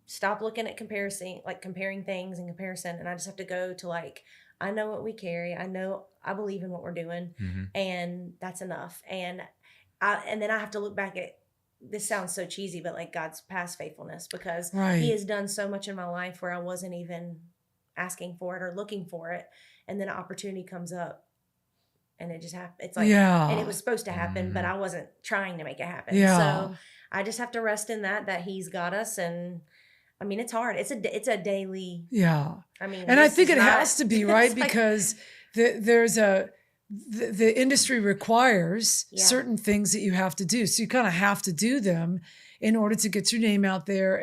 stop looking at comparing things in comparison. And I just have to go to like, I know what we carry. I believe in what we're doing, and that's enough. And then I have to look back at this sounds so cheesy, but like God's past faithfulness, because Right. he has done so much in my life where I wasn't even asking for it or looking for it. And then an opportunity comes up and it just happened. It's like, Yeah. and it was supposed to happen, but I wasn't trying to make it happen. Yeah. So I just have to rest in that he's got us. And I mean, it's hard. It's a daily. Yeah. I mean, and I think it has to be, right? Because the industry requires certain things that you have to do. So you kind of have to do them in order to get your name out there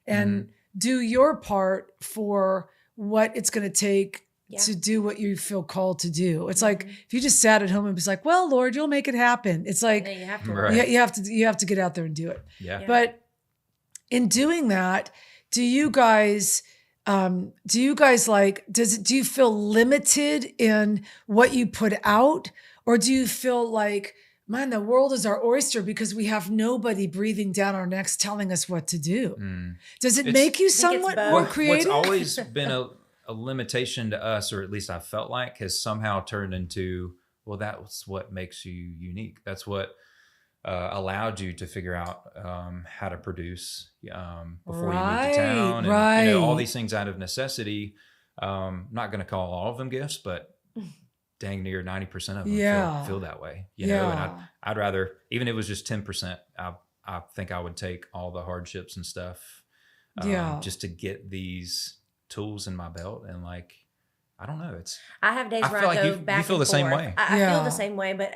and do your part for what it's going to take to do what you feel called to do. It's like, if you just sat at home and was like, well, Lord, you'll make it happen. It's like, you have to, you have to get out there and do it. Yeah. But in doing that, do you guys like, do you feel limited in what you put out? Or do you feel like, man, the world is our oyster because we have nobody breathing down our necks telling us what to do? Does it make you somewhat more creative? What's always been a limitation to us, or at least I felt like, has somehow turned into, well, that's what makes you unique. That's what allowed you to figure out how to produce before you moved to town. And, all these things out of necessity. Not going to call all of them gifts, but dang near 90% of them feel that way. You know, and I'd rather, even if it was just 10%, I think I would take all the hardships and stuff just to get these tools in my belt. And like, I don't know. I have days where I go back. You feel the same way. I feel the same way, but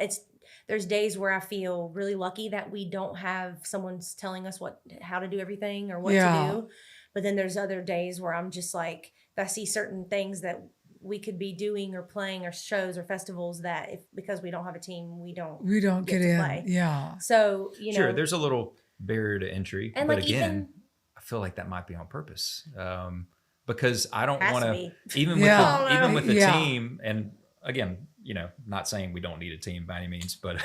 there's days where I feel really lucky that we don't have someone's telling us how to do everything or what to do. But then there's other days where I'm just like, I see certain things that we could be doing or playing or shows or festivals that because we don't have a team, we don't get to play. Yeah. So, sure, there's a little barrier to entry, and but like again, I feel like that might be on purpose. Because I don't want to, even with the team, and again, not saying we don't need a team by any means, but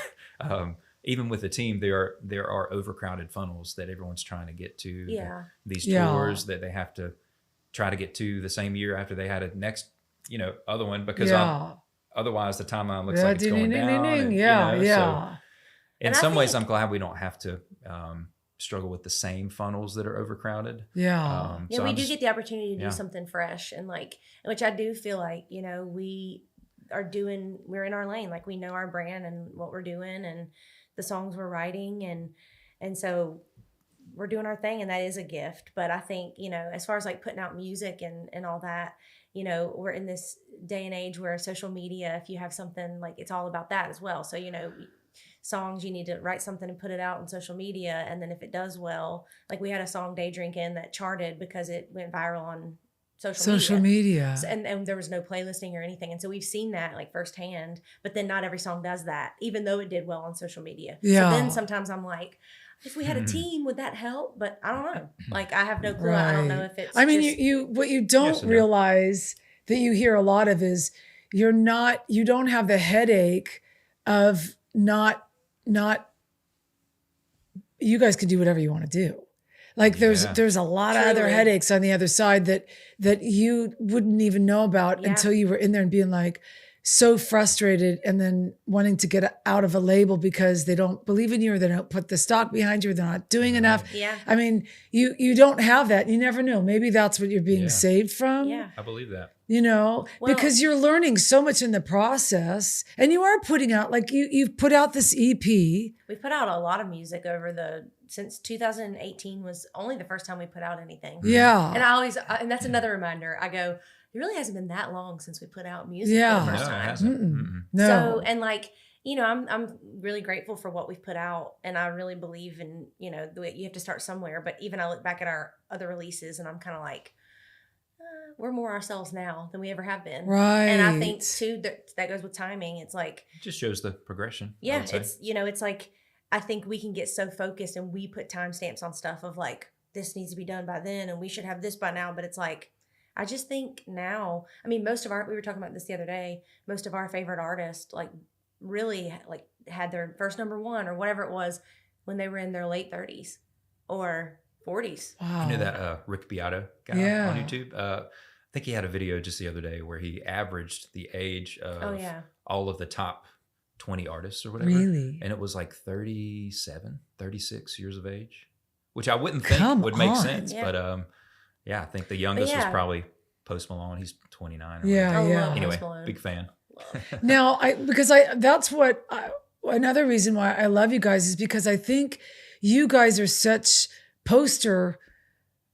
even with the team, there are overcrowded funnels that everyone's trying to get to. These tours that they have to try to get to the same year after they had a next, other one, because otherwise the timeline looks like it's going down. So in some ways, I'm glad we don't have to struggle with the same funnels that are overcrowded. We do get the opportunity to do something fresh, and which I do feel like, we're in our lane. Like, we know our brand and what we're doing and the songs we're writing. And so we're doing our thing, and that is a gift. But I think, as far as like putting out music and all that, we're in this day and age where social media, if you have something, like, it's all about that as well. So, songs, you need to write something and put it out on social media. And then if it does well, like we had a song, Day Drinking, that charted because it went viral on social media. So, and there was no playlisting or anything. And so we've seen that like firsthand, but then not every song does that, even though it did well on social media. So then sometimes I'm like, if we had a team, would that help? But I don't know. Like, I have no clue. Right. I don't know if it's what you don't realize that you hear a lot of is you don't have the headache of not you guys can do whatever you want to do. Like there's a lot of other headaches on the other side that you wouldn't even know about until you were in there and being like so frustrated, and then wanting to get out of a label because they don't believe in you, or they don't put the stock behind you, or they're not doing enough. Yeah. I mean, you don't have that. You never know. Maybe that's what you're being saved from. Yeah. I believe that. Because you're learning so much in the process, and you are putting out, like you've put out this EP. We've put out a lot of music since 2018 was only the first time we put out anything. Yeah. And that's another reminder. I go, it really hasn't been that long since we put out music for the first time. It hasn't. No. So, and like, I'm really grateful for what we've put out, and I really believe in, the way you have to start somewhere. But even I look back at our other releases, and I'm kind of like, we're more ourselves now than we ever have been. Right. And I think too, that goes with timing. It's like, it just shows the progression. Yeah. It's, it's like, I think we can get so focused, and we put timestamps on stuff of like, this needs to be done by then, and we should have this by now. But it's like, I just think now, we were talking about this the other day, most of our favorite artists, like, really like had their first number one or whatever it was when they were in their late 30s or 40s. Wow. You know that Rick Beato guy on YouTube? I think he had a video just the other day where he averaged the age of all of the top 20 artists or whatever. Really? And it was like 36 years of age, which I wouldn't think would make sense. Yeah. But I think the youngest was probably Post Malone. He's 29. Anyway, big fan. Now, another reason why I love you guys is because I think you guys are such poster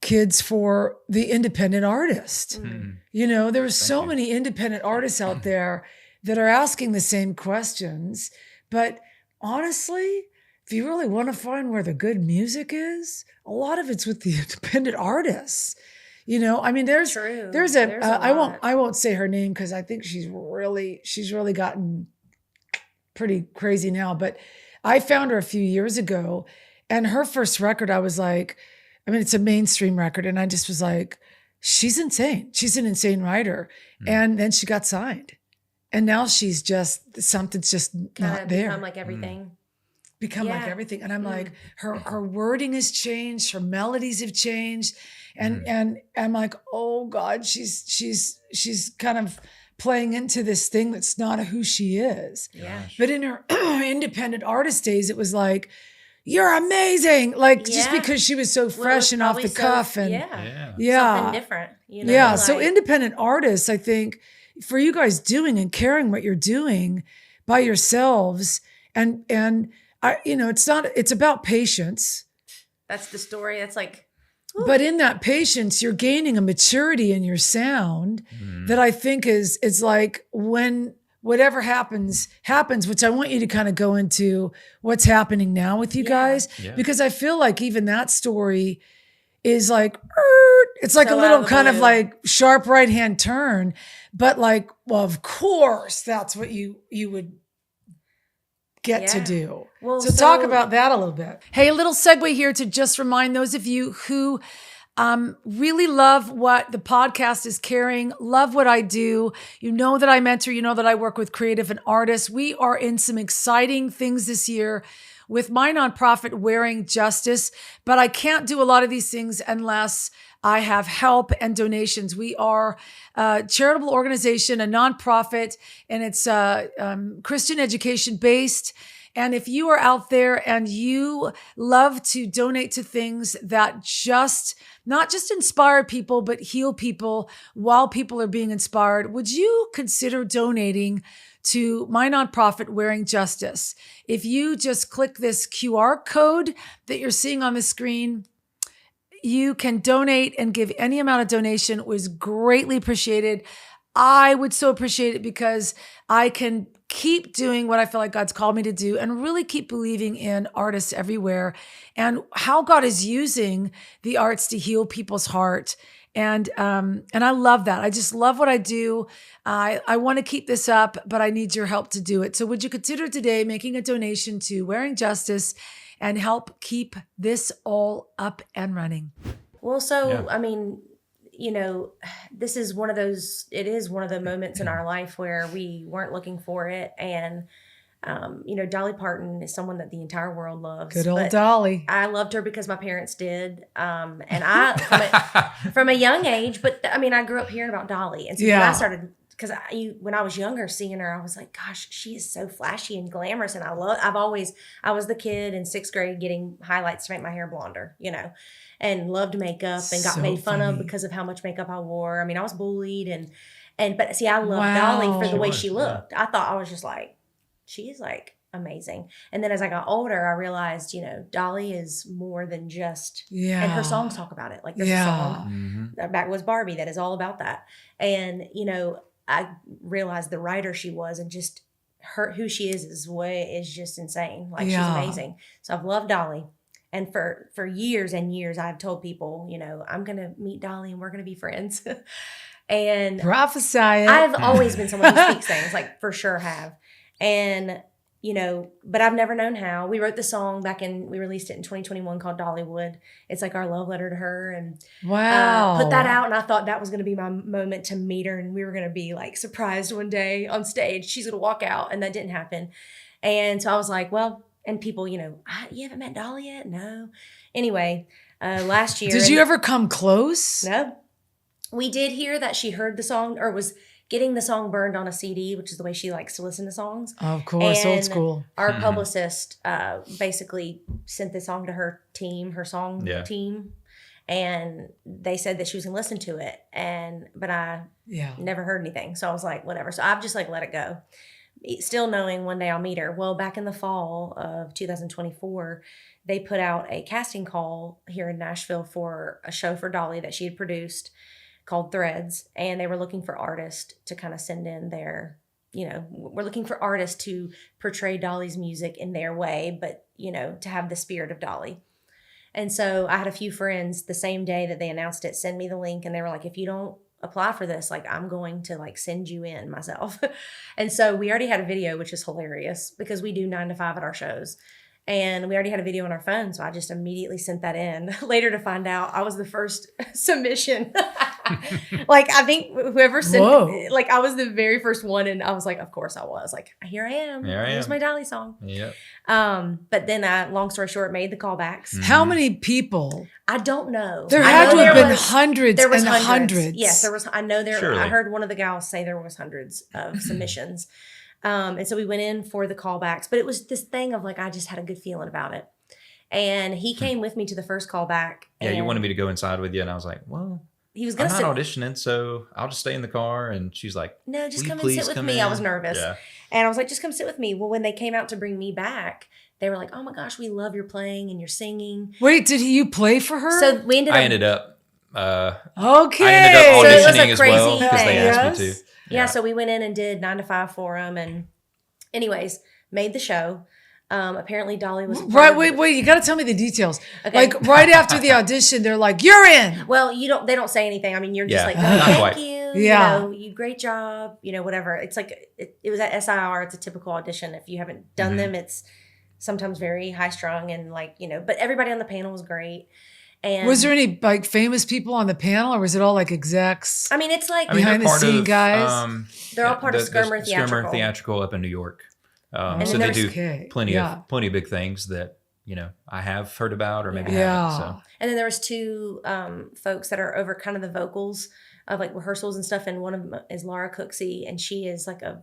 kids for the independent artist. Mm-hmm. You know, there are so many independent artists out there that are asking the same questions. But honestly, if you really want to find where the good music is, a lot of it's with the independent artists. You know, I mean, there's I won't say her name because I think she's really gotten pretty crazy now. But I found her a few years ago, and her first record, I was like, I mean, it's a mainstream record, and I just was like, she's insane. She's an insane writer. And then she got signed, and now she's just something's just not there. Become like everything. Like everything, and I'm like, her wording has changed, her melodies have changed. And I'm like, oh God, she's kind of playing into this thing that's not who she is. Yeah. But in her independent artist days, it was like, you're amazing. Like just because she was so fresh and off the cuff and something different. You know? Yeah. So independent artists, I think, for you guys doing and caring what you're doing by yourselves, and I, you know, it's about patience. That's the story. That's like. But in that patience, you're gaining a maturity in your sound that I think is like when whatever happens, which I want you to kind of go into what's happening now with you guys, because I feel like even that story is like, it's like a little kind of like sharp right-hand turn, but like, well, of course, that's what you would get to do. Well, so talk about that a little bit. Hey, a little segue here to just remind those of you who really love what the podcast is carrying, love what I do. You know that I mentor, you know that I work with creative and artists. We are in some exciting things this year with my nonprofit, Wearing Justice, but I can't do a lot of these things unless I have help and donations. We are a charitable organization, a nonprofit, and it's Christian education based. And if you are out there and you love to donate to things that not just inspire people, but heal people while people are being inspired, would you consider donating to my nonprofit, Wearing Justice? If you just click this QR code that you're seeing on the screen, you can donate and give any amount of donation. It was greatly appreciated. I would so appreciate it because I can keep doing what I feel like God's called me to do and really keep believing in artists everywhere and how God is using the arts to heal people's heart. And I love that. I just love what I do. I want to keep this up, but I need your help to do it. So would you consider today making a donation to Wearing Justice and help keep this all up and running? Well, I mean, you know, it is one of the moments in our life where we weren't looking for it. And, you know, Dolly Parton is someone that the entire world loves. Good old Dolly. I loved her because my parents did. And I, from a young age, but I mean, I grew up hearing about Dolly. And so when I started, because when I was younger seeing her, I was like, gosh, she is so flashy and glamorous. And I was the kid in 6th grade getting highlights to make my hair blonder, you know, and loved makeup and got made fun of because of how much makeup I wore. I mean, I was bullied but see, I loved Dolly for the way she looked. I thought I was just like, she's like amazing. And then as I got older, I realized, you know, Dolly is more than just, and her songs talk about it. Like there's a song that was Barbie that is all about that. And, you know, I realized the writer she was and just who she is just insane. Like she's amazing. So I've loved Dolly. And for years and years, I've told people, you know, I'm going to meet Dolly and we're going to be friends. And prophesy it. I've always been someone who speaks things, like for sure have. And, you know, but I've never known how. We wrote the song we released it in 2021 called Dollywood. It's like our love letter to her. And put that out. And I thought that was going to be my moment to meet her. And we were going to be like surprised one day on stage. She's going to walk out. And that didn't happen. And so I was like, well, and people, you know, you haven't met Dolly yet? No. Anyway, last year. Did you ever come close? No. We did hear that she heard the song or getting the song burned on a CD, which is the way she likes to listen to songs. Of course, and old school. Our publicist basically sent the song to her team, team, and they said that she was gonna listen to it, but I never heard anything, so I was like, whatever. So I've just like let it go, still knowing one day I'll meet her. Well, back in the fall of 2024, they put out a casting call here in Nashville for a show for Dolly that she had produced called Threads, and they were looking for artists to kind of send in their, we're looking for artists to portray Dolly's music in their way, but, to have the spirit of Dolly. And so I had a few friends the same day that they announced it, send me the link, and they were like, if you don't apply for this, like, I'm going to like send you in myself. And so we already had a video, which is hilarious because we do 9 to 5 at our shows. And we already had a video on our phone, so I just immediately sent that in. Later to find out I was the first submission. Like, I think whoever sent it, like, I was the very first one, and I was like, of course I was. Like, here I am. Here's my Dolly song. Yep. But then I, long story short, made the callbacks. Mm-hmm. How many people? I don't know. There had to have been hundreds. There was hundreds. Yes, there was. I know there. Surely. I heard one of the gals say there was hundreds of submissions. And so we went in for the callbacks, but it was this thing of like, I just had a good feeling about it. And he came with me to the first callback. Yeah, you wanted me to go inside with you. And I was like, well, he was gonna I'm not auditioning, so I'll just stay in the car. And she's like, no, just come and sit with me. I was nervous. Yeah. And I was like, just come sit with me. Well, when they came out to bring me back, they were like, oh my gosh, we love your playing and your singing. Wait, did you play for her? So we ended up. I ended up So auditioning it was a as crazy well because they asked me to. Yeah, so we went in and did 9 to 5 for them, and anyways, made the show. Apparently Dolly was right. Wait! You got to tell me the details. Okay. Like right after the audition, they're like, "You're in." Well, they don't say anything. I mean, you're just like, oh, "Thank you." Yeah. You great job. Whatever. It's like it was at SIR. It's a typical audition. If you haven't done them, it's sometimes very high strung and like But everybody on the panel was great. And was there any like famous people on the panel, or was it all like execs? I mean, it's like behind the scene guys. They're all part of Skirmer Theatrical up in New York. So they do plenty of big things that I have heard about or maybe haven't. So. And then there was 2 folks that are over kind of the vocals of like rehearsals and stuff, and one of them is Laura Cooksey, and she is like a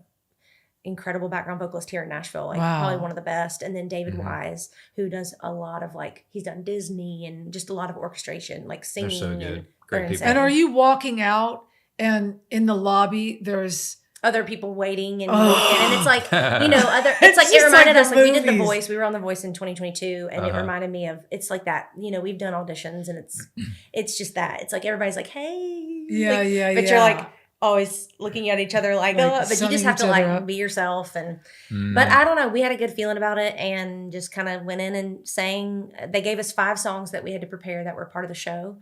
incredible background vocalist here in Nashville, like probably one of the best. And then David Wise, who does a lot of like, he's done Disney and just a lot of orchestration, like singing. They're so good. And great people. And are you walking out and in the lobby there's other people waiting and it's like it's like it reminded us like we did The Voice. We were on The Voice in 2022, and it reminded me of it's like that. We've done auditions, and it's just that. It's like everybody's like, hey, but you're like always looking at each other like oh, but you just have to like be yourself. And but I don't know, we had a good feeling about it, and just kind of went in and sang. They gave us 5 songs that we had to prepare that were part of the show.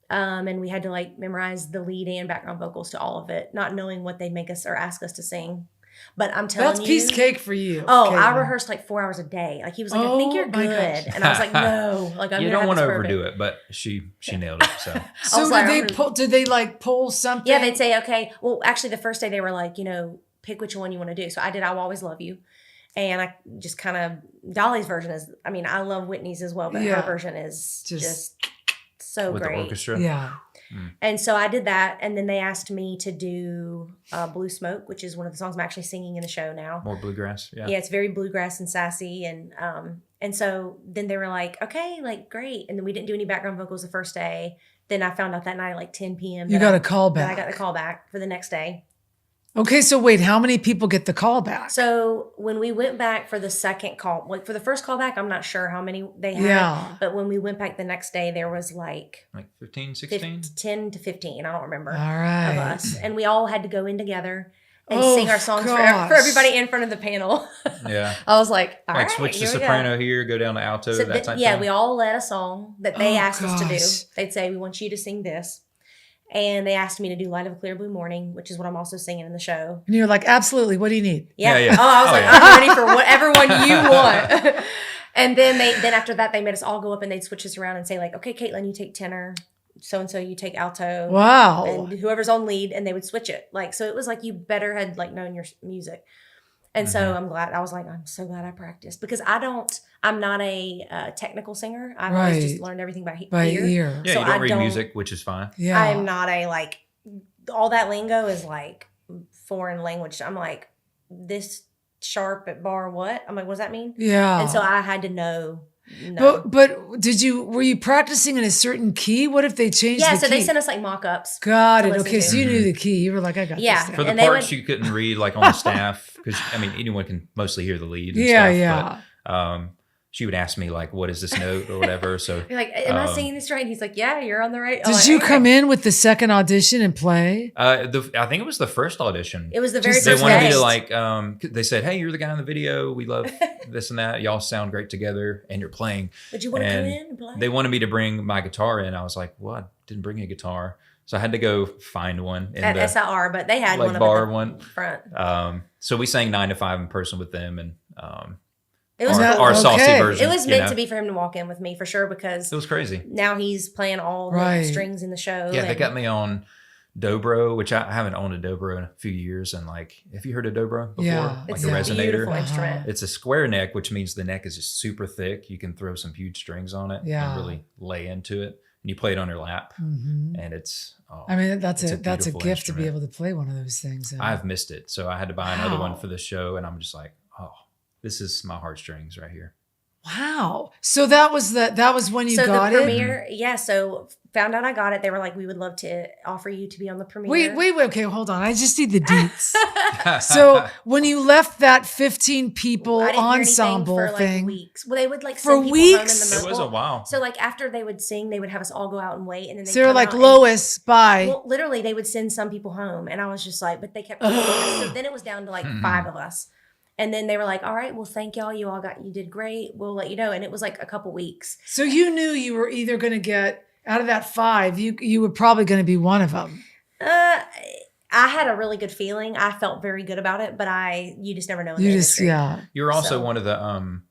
And we had to like memorize the lead and background vocals to all of it, not knowing what they'd make us or ask us to sing. But I'm telling you, that's piece cake for you. Oh, Katelyn. I rehearsed like 4 hours a day. Like he was like, I think you're good, and I was like, no, like I'm. You don't want to overdo it, but she nailed it. So, did they like pull something? Yeah, they'd say, okay. Well, actually, the first day they were like, pick which one you want to do. So I did. I'll Always Love You, and I just kind of Dolly's version is. I mean, I love Whitney's as well, but her version is just so with great. The orchestra. Yeah. And so I did that, and then they asked me to do Blue Smoke, which is one of the songs I'm actually singing in the show now. More bluegrass, yeah. Yeah, it's very bluegrass and sassy, and so then they were like, okay, like great. And then we didn't do any background vocals the first day. Then I found out that night, like 10 p.m. You got a call back. I got the call back for the next day. Okay, so wait, how many people get the call back? So when we went back for the second call, like for the first call back, I'm not sure how many they had. Yeah. But when we went back the next day, there was like 15, 16? 10 to 15. I don't remember. All right. Of us. And we all had to go in together and sing our songs for everybody in front of the panel. Yeah. I was like, all right, switch to soprano here, go down to alto, so that type yeah, thing. we all led a song that they asked us to do. They'd say, we want you to sing this. And they asked me to do Light of a Clear Blue Morning, which is what I'm also singing in the show. And you're like, absolutely. What do you need? Yeah. Oh, I was I'm ready for whatever one you want. And then after that, they made us all go up and they'd switch us around and say like, okay, Katelyn, you take tenor. So-and-so, you take alto. Wow. And whoever's on lead, and they would switch it. Like, so it was like you better had like known your music. And so I'm glad. I was like, I'm so glad I practiced, because I'm not a technical singer. I've always just learned everything by ear. Yeah, so you don't read music, which is fine. Yeah. I'm not all that lingo is like foreign language. I'm like, this sharp at bar what? I'm like, what does that mean? Yeah. And so I had to know. No. But were you practicing in a certain key? What if they changed the key? Yeah, so they sent us like mock-ups. Got it. Okay, so you knew the key. You were like, I got this down. For the parts you couldn't read, like on the staff, because I mean, anyone can mostly hear the lead and stuff. But, she would ask me like, what is this note or whatever. So you're like, am I singing this right? And he's like, yeah, you're on the right. Did you come in with the second audition and play? I think it was the first audition. It was the very first. They wanted me to like, they said, hey, you're the guy in the video. We love this and that. Y'all sound great together and you're playing. But you want to come in and play? They wanted me to bring my guitar in. I was like, well, I didn't bring a guitar. So I had to go find one. At SIR, but they had like one bar up at the one. front. So we sang 9 to 5 in person with them and it was our saucy version. It was meant to be for him to walk in with me for sure because it was crazy. Now he's playing all the strings in the show. Yeah, they got me on dobro, which I haven't owned a dobro in a few years. And like, have you heard of dobro before? Yeah, like it's a resonator. Beautiful instrument. It's a square neck, which means the neck is just super thick. You can throw some huge strings on it and really lay into it. And you play it on your lap, and it's. I mean, that's a gift instrument. To be able to play one of those things. I've missed it, so I had to buy another one for the show, and I'm just like, oh, this is my heartstrings right here. Wow. So that was when you got it? So the premiere, yeah. So found out I got it. They were like, we would love to offer you to be on the premiere. Wait. Okay, hold on. I just need the deets. So when you left that 15 people ensemble for, like, thing. Weeks. Well, they would like for send people weeks. Home in the It was a while. So like after they would sing, they would have us all go out and wait. And then they were like, Lois, bye. Well, literally they would send some people home. And I was just like, but they kept calling us. So then it was down to like 5 of us. And then they were like, all right, well, thank y'all. You did great. We'll let you know. And it was like a couple weeks. So you knew you were either going to get, out of that 5, you were probably going to be one of them. I had a really good feeling. I felt very good about it, but you just never know. You're also one of the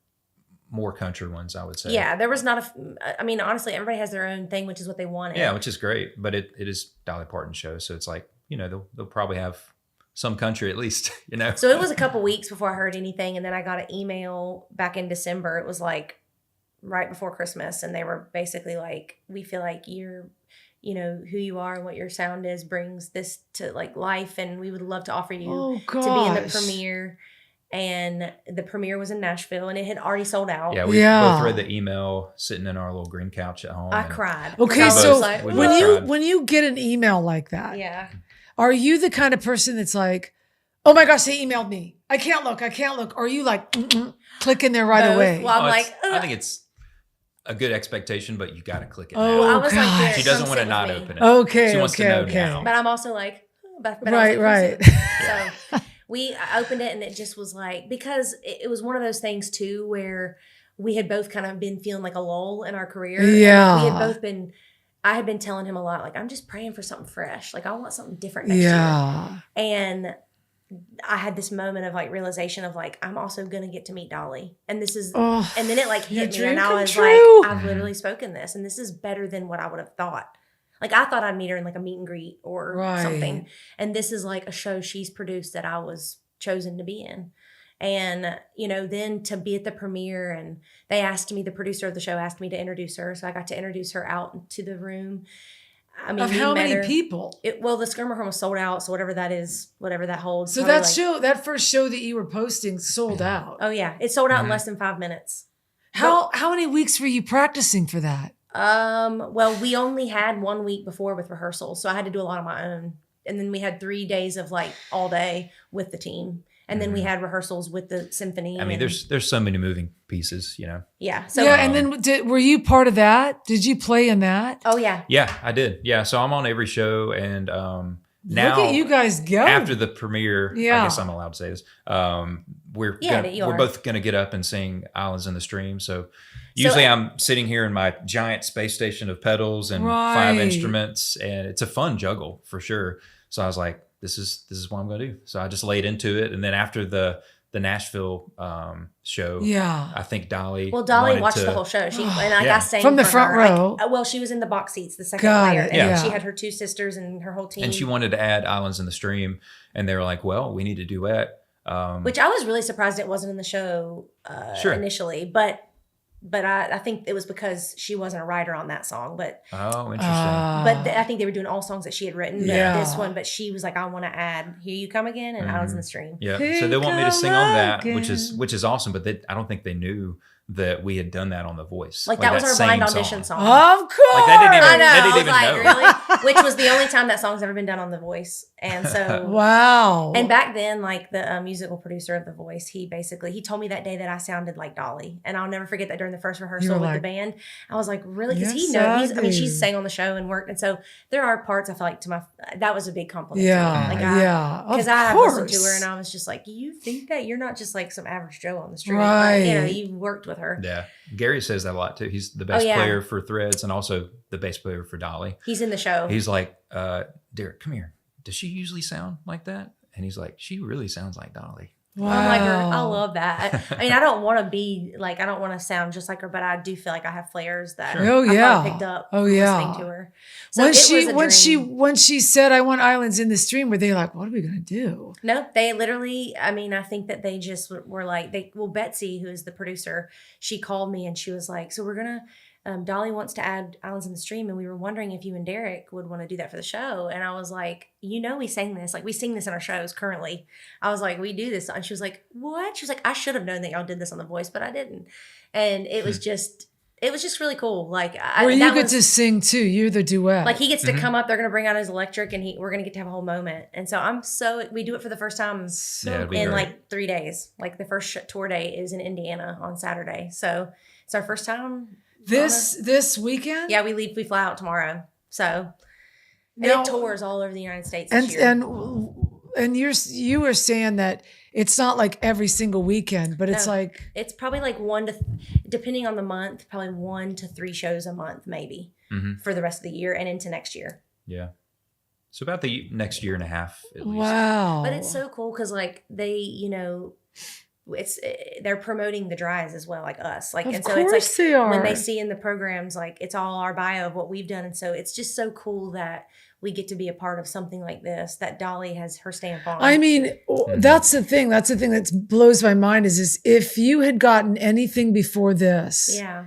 more country ones, I would say. Yeah, there was not I mean, honestly, everybody has their own thing, which is what they wanted. Yeah, which is great. But it is Dolly Parton show. So it's like, they'll probably have some country at least, So it was a couple weeks before I heard anything. And then I got an email back in December. It was like right before Christmas. And they were basically like, we feel like you're, who you are and what your sound is brings this to like life. And we would love to offer you to be in the premiere. And the premiere was in Nashville and it had already sold out. Yeah, we both read the email sitting in our little green couch at home. I cried. Okay, so like, when you get an email like that. Yeah. Are you the kind of person that's like, oh my gosh, they emailed me. I can't look. Or are you like, clicking there right away? Well, I'm I think it's a good expectation, but you got to click it now. Oh, I was like, she doesn't want to not open it. Okay, she wants to know now. But I'm also like, right. So I opened it and it just was like, because it was one of those things too, where we had both kind of been feeling like a lull in our career. Yeah. We had both been, I had been telling him a lot, like, I'm just praying for something fresh. Like, I want something different next year. And I had this moment of like realization of like, I'm also going to get to meet Dolly. And this is, and then it like hit me and I was like, I've literally spoken this and this is better than what I would have thought. Like, I thought I'd meet her in like a meet and greet or something. And this is like a show she's produced that I was chosen to be in. And, then to be at the premiere and they asked me, the producer of the show asked me to introduce her. So I got to introduce her out to the room. I mean, of how many people? The Skirmer room was sold out. So whatever that is, whatever that holds. So that first show that you were posting sold out. Oh yeah. It sold out in less than 5 minutes. How many weeks were you practicing for that? Well, we only had 1 week before with rehearsals. So I had to do a lot on my own. And then we had 3 days of like all day with the team. And then we had rehearsals with the symphony. I mean, there's so many moving pieces, Yeah. So and then were you part of that? Did you play in that? Oh yeah. Yeah, I did. Yeah, so I'm on every show, and now look at you guys go. After the premiere, I guess I'm allowed to say this. We're both gonna get up and sing "Islands in the Stream." So usually I'm sitting here in my giant space station of pedals and 5 instruments, and it's a fun juggle for sure. So I was like, this is what I'm going to do. So I just laid into it. And then after the Nashville show, I think Dolly watched the whole show. I sang from the front row. She was in the box seats, the second layer. And she had her 2 sisters and her whole team. And she wanted to add Islands in the Stream. And they were like, well, we need a duet. Which I was really surprised it wasn't in the show initially. But but I think it was because she wasn't a writer on that song. But oh, interesting. I think they were doing all songs that she had written. Yeah. But this one, but she was like, I want to add "Here You Come Again" and "Islands in the Stream." Yeah, Here so they want me to sing on that, again. which is awesome. But I don't think they knew that we had done that on The Voice. Like that was our blind audition song. Of course. Like they didn't even, I know. they I didn't was even like, know. really? Which was the only time that song's ever been done on The Voice. And so, wow. and back then, like the musical producer of The Voice, he told me that day that I sounded like Dolly. And I'll never forget that during the first rehearsal with the band, I was like, really? Because he knows, she's sang on the show and worked. And so there are parts I feel like that was a big compliment. Yeah. To me. Yeah. Because I listened to her and I was just like, you think that you're not just like some average Joe on the street. Right. Like, you worked with her. Yeah. Gary says that a lot too. He's the bass player for Threads and also the bass player for Dolly. He's in the show. He's like, Derek, come here. Does she usually sound like that? And he's like, she really sounds like Dolly. Wow. I'm like her. I love that. I mean, I don't want to be like, I don't want to sound just like her, but I do feel like I have flares that I picked up listening to her. So when she said, I want Islands in the Stream, were they like, what are we going to do? No, they literally, I mean, I think that they just were like, Betsy, who is the producer, she called me and she was like, so we're going to, Dolly wants to add Islands in the Stream, and we were wondering if you and Derek would want to do that for the show. And I was like, we sang this. Like, we sing this in our shows currently. I was like, we do this. And she was like, what? She was like, I should have known that y'all did this on The Voice, but I didn't. And it was just really cool. Like, where you get to sing too. You're the duet. Like, he gets to come up. They're going to bring out his electric, and we're going to get to have a whole moment. And so we do it for the first time in like 3 days. Like, the first tour day is in Indiana on Saturday. So it's our first time. This weekend? Yeah, we fly out tomorrow. So it tours all over the United States this year. And you were saying that it's not like every single weekend, but it's like it's probably like depending on the month, probably 1 to 3 shows a month, maybe for the rest of the year and into next year. Yeah. So about the next year and a half at least. Wow. But it's so cool because like they, they're promoting the Dryes as well, like us. Like, and so it's like they are. When they see in the programs, like it's all our bio of what we've done. And so it's just so cool that we get to be a part of something like this that Dolly has her stamp on. I mean, that's the thing. That's the thing that blows my mind is if you had gotten anything before this. Yeah.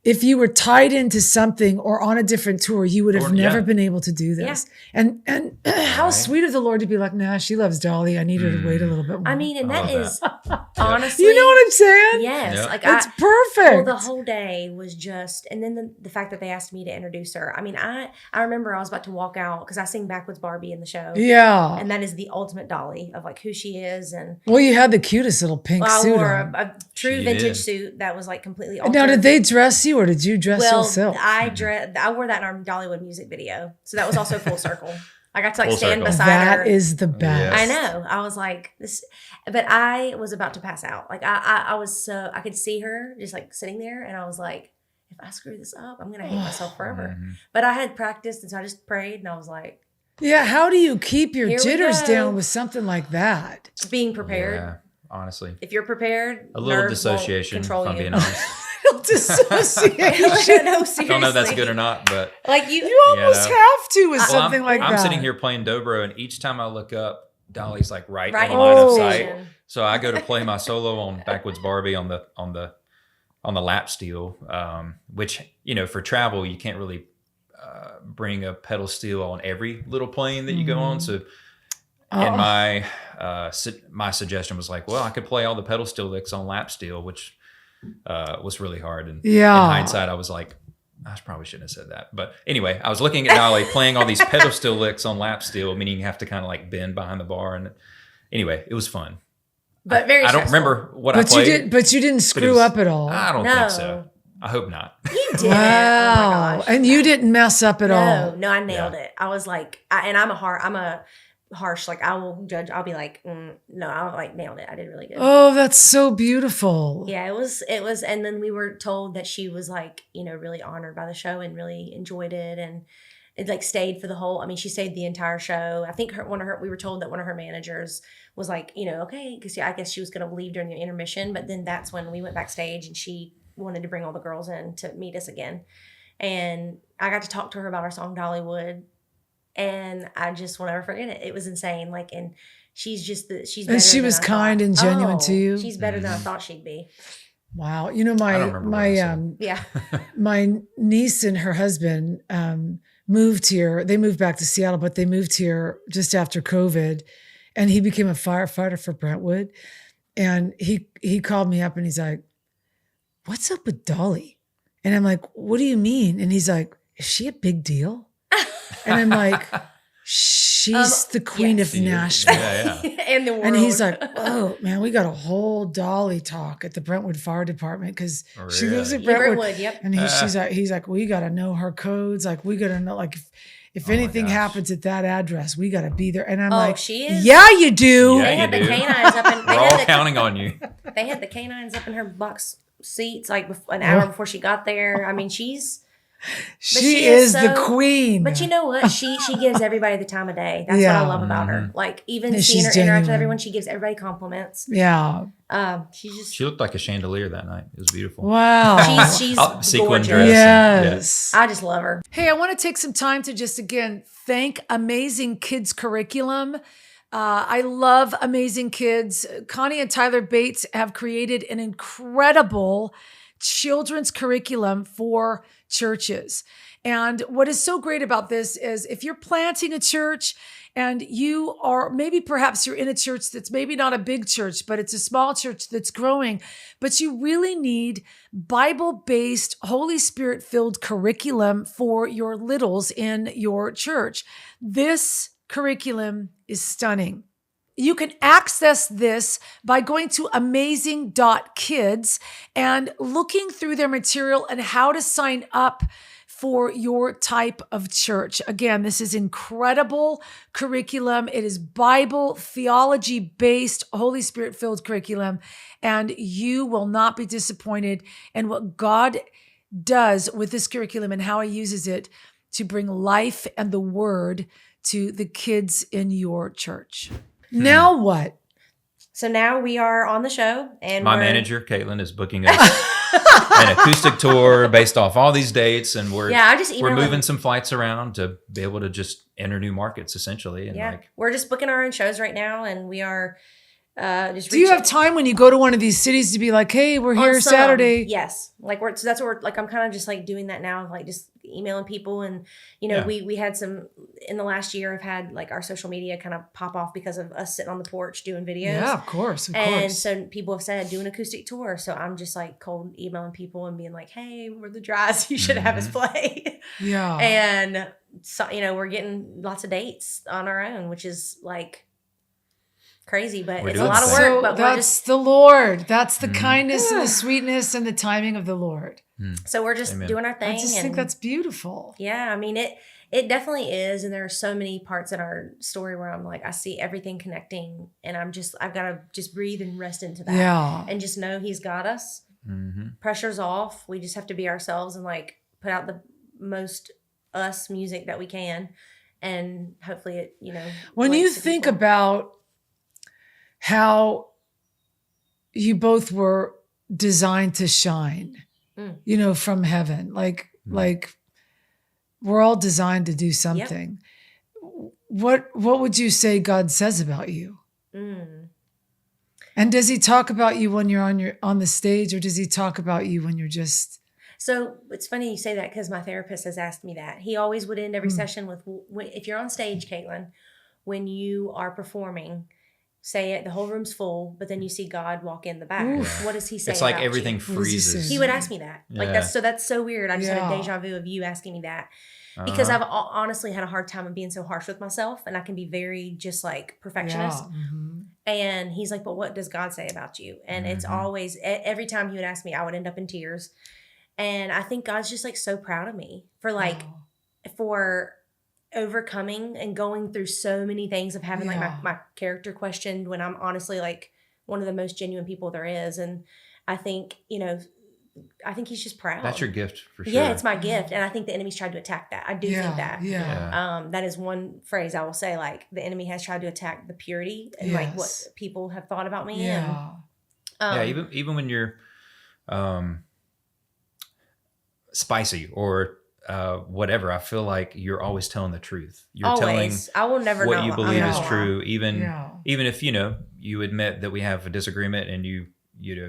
If you were tied into something or on a different tour, you would have never been able to do this. Yeah. And how sweet of the Lord to be like, nah, she loves Dolly. I need her to wait a little bit more. I mean, and that is honestly. You know what I'm saying? Yes. Yeah. Like it's perfect. Well, the whole day was just, and then the fact that they asked me to introduce her. I mean, I remember I was about to walk out because I sing Backwoods Barbie in the show. Yeah. And that is the ultimate Dolly of like who she is. And well, you had the cutest little pink suit. I wore a true vintage suit that was like completely altered. Now, did they dress you or did you dress yourself? I wore that in our Dollywood music video. So that was also full circle. I got to like stand beside her. That is the best. I know. I was like this, but I was about to pass out. Like I was so, I could see her just like sitting there and I was like, if I screw this up, I'm going to hate myself forever. But I had practiced and so I just prayed and I was like. Yeah. How do you keep your jitters down with something like that? Being prepared. Yeah, honestly. If you're prepared, a little dissociation, if I'm being honest. Dissociation. No, seriously. Don't know if that's good or not, but like you almost have to with something like that. I'm sitting here playing dobro, and each time I look up, Dolly's like right in the line of sight. So I go to play my solo on Backwoods Barbie on the lap steel, which for travel you can't really bring a pedal steel on every little plane that you go on. So, and my suggestion was like, well, I could play all the pedal steel licks on lap steel, which was really hard. And in hindsight, I was like, I probably shouldn't have said that. But anyway, I was looking at Dolly playing all these pedal steel licks on lap steel, meaning you have to kind of like bend behind the bar. And anyway, it was fun. But very I don't remember what I played. But you didn't screw up at all. I don't think so. I hope not. You did. Wow. Oh my gosh. And you didn't mess up at all. No, I nailed it. I was like, I'm a harsh, like I will judge. I'll be like, no, I like nailed it. I did really good. Oh, that's so beautiful. Yeah, it was, and then we were told that she was like, really honored by the show and really enjoyed it. And it like stayed for the whole, she stayed the entire show. I think we were told that one of her managers was like, okay, because I guess she was going to leave during the intermission. But then that's when we went backstage and she wanted to bring all the girls in to meet us again. And I got to talk to her about our song Dollywood. And I just will never forget it. It was insane. Like, and she's better. And she was kind and genuine to you. She's better than I thought she'd be. Wow. You know, my niece and her husband moved here. They moved back to Seattle, but they moved here just after COVID, and he became a firefighter for Brentwood. And he called me up and he's like, "What's up with Dolly?" And I'm like, "What do you mean?" And he's like, "Is she a big deal?" And I'm like, "She's the queen of Nashville." Yeah. And the world. And he's like, "Oh man, we got a whole Dolly talk at the Brentwood Fire Department because she lives in Brentwood." Yep. And he's like, "We got to know her codes. Like, we got to know, like, if anything happens at that address, we got to be there." And I'm like, she is. "Yeah, you do." They had the canines up in. We're all counting on you. They had the canines up in her box seats like an hour before she got there. I mean, she is the queen. But you know what? She gives everybody the time of day. That's what I love about her. Like, even seeing her interact with everyone, she gives everybody compliments. Yeah. She looked like a chandelier that night. It was beautiful. Wow. She's sequin gorgeous. dress. Yes. I just love her. Hey, I want to take some time to just again thank Amazing Kids Curriculum. I love Amazing Kids. Connie and Tyler Bates have created an incredible children's curriculum for churches. And what is so great about this is if you're planting a church and you are, maybe perhaps you're in a church that's maybe not a big church, but it's a small church that's growing, but you really need Bible-based, Holy Spirit-filled curriculum for your littles in your church. This curriculum is stunning. You can access this by going to amazing.kids and looking through their material and how to sign up for your type of church. Again, this is incredible curriculum. It is Bible, theology-based, Holy Spirit-filled curriculum, and you will not be disappointed in what God does with this curriculum and how he uses it to bring life and the word to the kids in your church. Now what? So now we are on the show, and my manager Katelyn is booking us an acoustic tour based off all these dates, and we're moving some flights around to be able to just enter new markets essentially. And we're just booking our own shows right now, and we are just. Do you have time when you go to one of these cities to be like, "Hey, we're here Saturday"? Yes, so that's what we're like. I'm kind of just like doing that now, like just emailing people, and we had some in the last year. I've had like our social media kind of pop off because of us sitting on the porch doing videos. Yeah, of course. And so people have said do an acoustic tour. So I'm just like cold emailing people and being like, "Hey, we're the Dryes. You should have us play." Yeah. And so we're getting lots of dates on our own, which is like crazy, but it's a lot of work. But that's the Lord. That's the kindness and the sweetness and the timing of the Lord. So we're just doing our thing. I just think that's beautiful. Yeah, I mean it definitely is, and there are so many parts in our story where I'm like, I see everything connecting, and I've got to just breathe and rest into that, and just know He's got us. Pressure's off. We just have to be ourselves and like put out the most us music that we can, and hopefully it When you think about how you both were designed to shine, from heaven, like we're all designed to do something. Yep. What would you say God says about you? And does he talk about you when you're on the stage, or does he talk about you when you're just... So it's funny you say that, because my therapist has asked me that. He always would end every session with, if you're on stage, Katelyn, when you are performing, say it, the whole room's full, but then you see God walk in the back. What does he say? It's like about everything you? freezes. He would ask me that. Like that's so weird. I just had a deja vu of you asking me that, because I've honestly had a hard time of being so harsh with myself, and I can be very just like perfectionist. And he's like, "But what does God say about you?" And it's always, every time he would ask me, I would end up in tears. And I think God's just like so proud of me for overcoming and going through so many things, of having like my character questioned, when I'm honestly like one of the most genuine people there is. And I think, he's just proud. That's your gift for sure. Yeah, it's my gift. And I think the enemy's tried to attack that. I do think that. That is one phrase I will say, like the enemy has tried to attack the purity and like what people have thought about me. Even when you're spicy or whatever, I feel like you're always telling the truth. You're telling I will never what know you believe is true, even if you admit that we have a disagreement, and you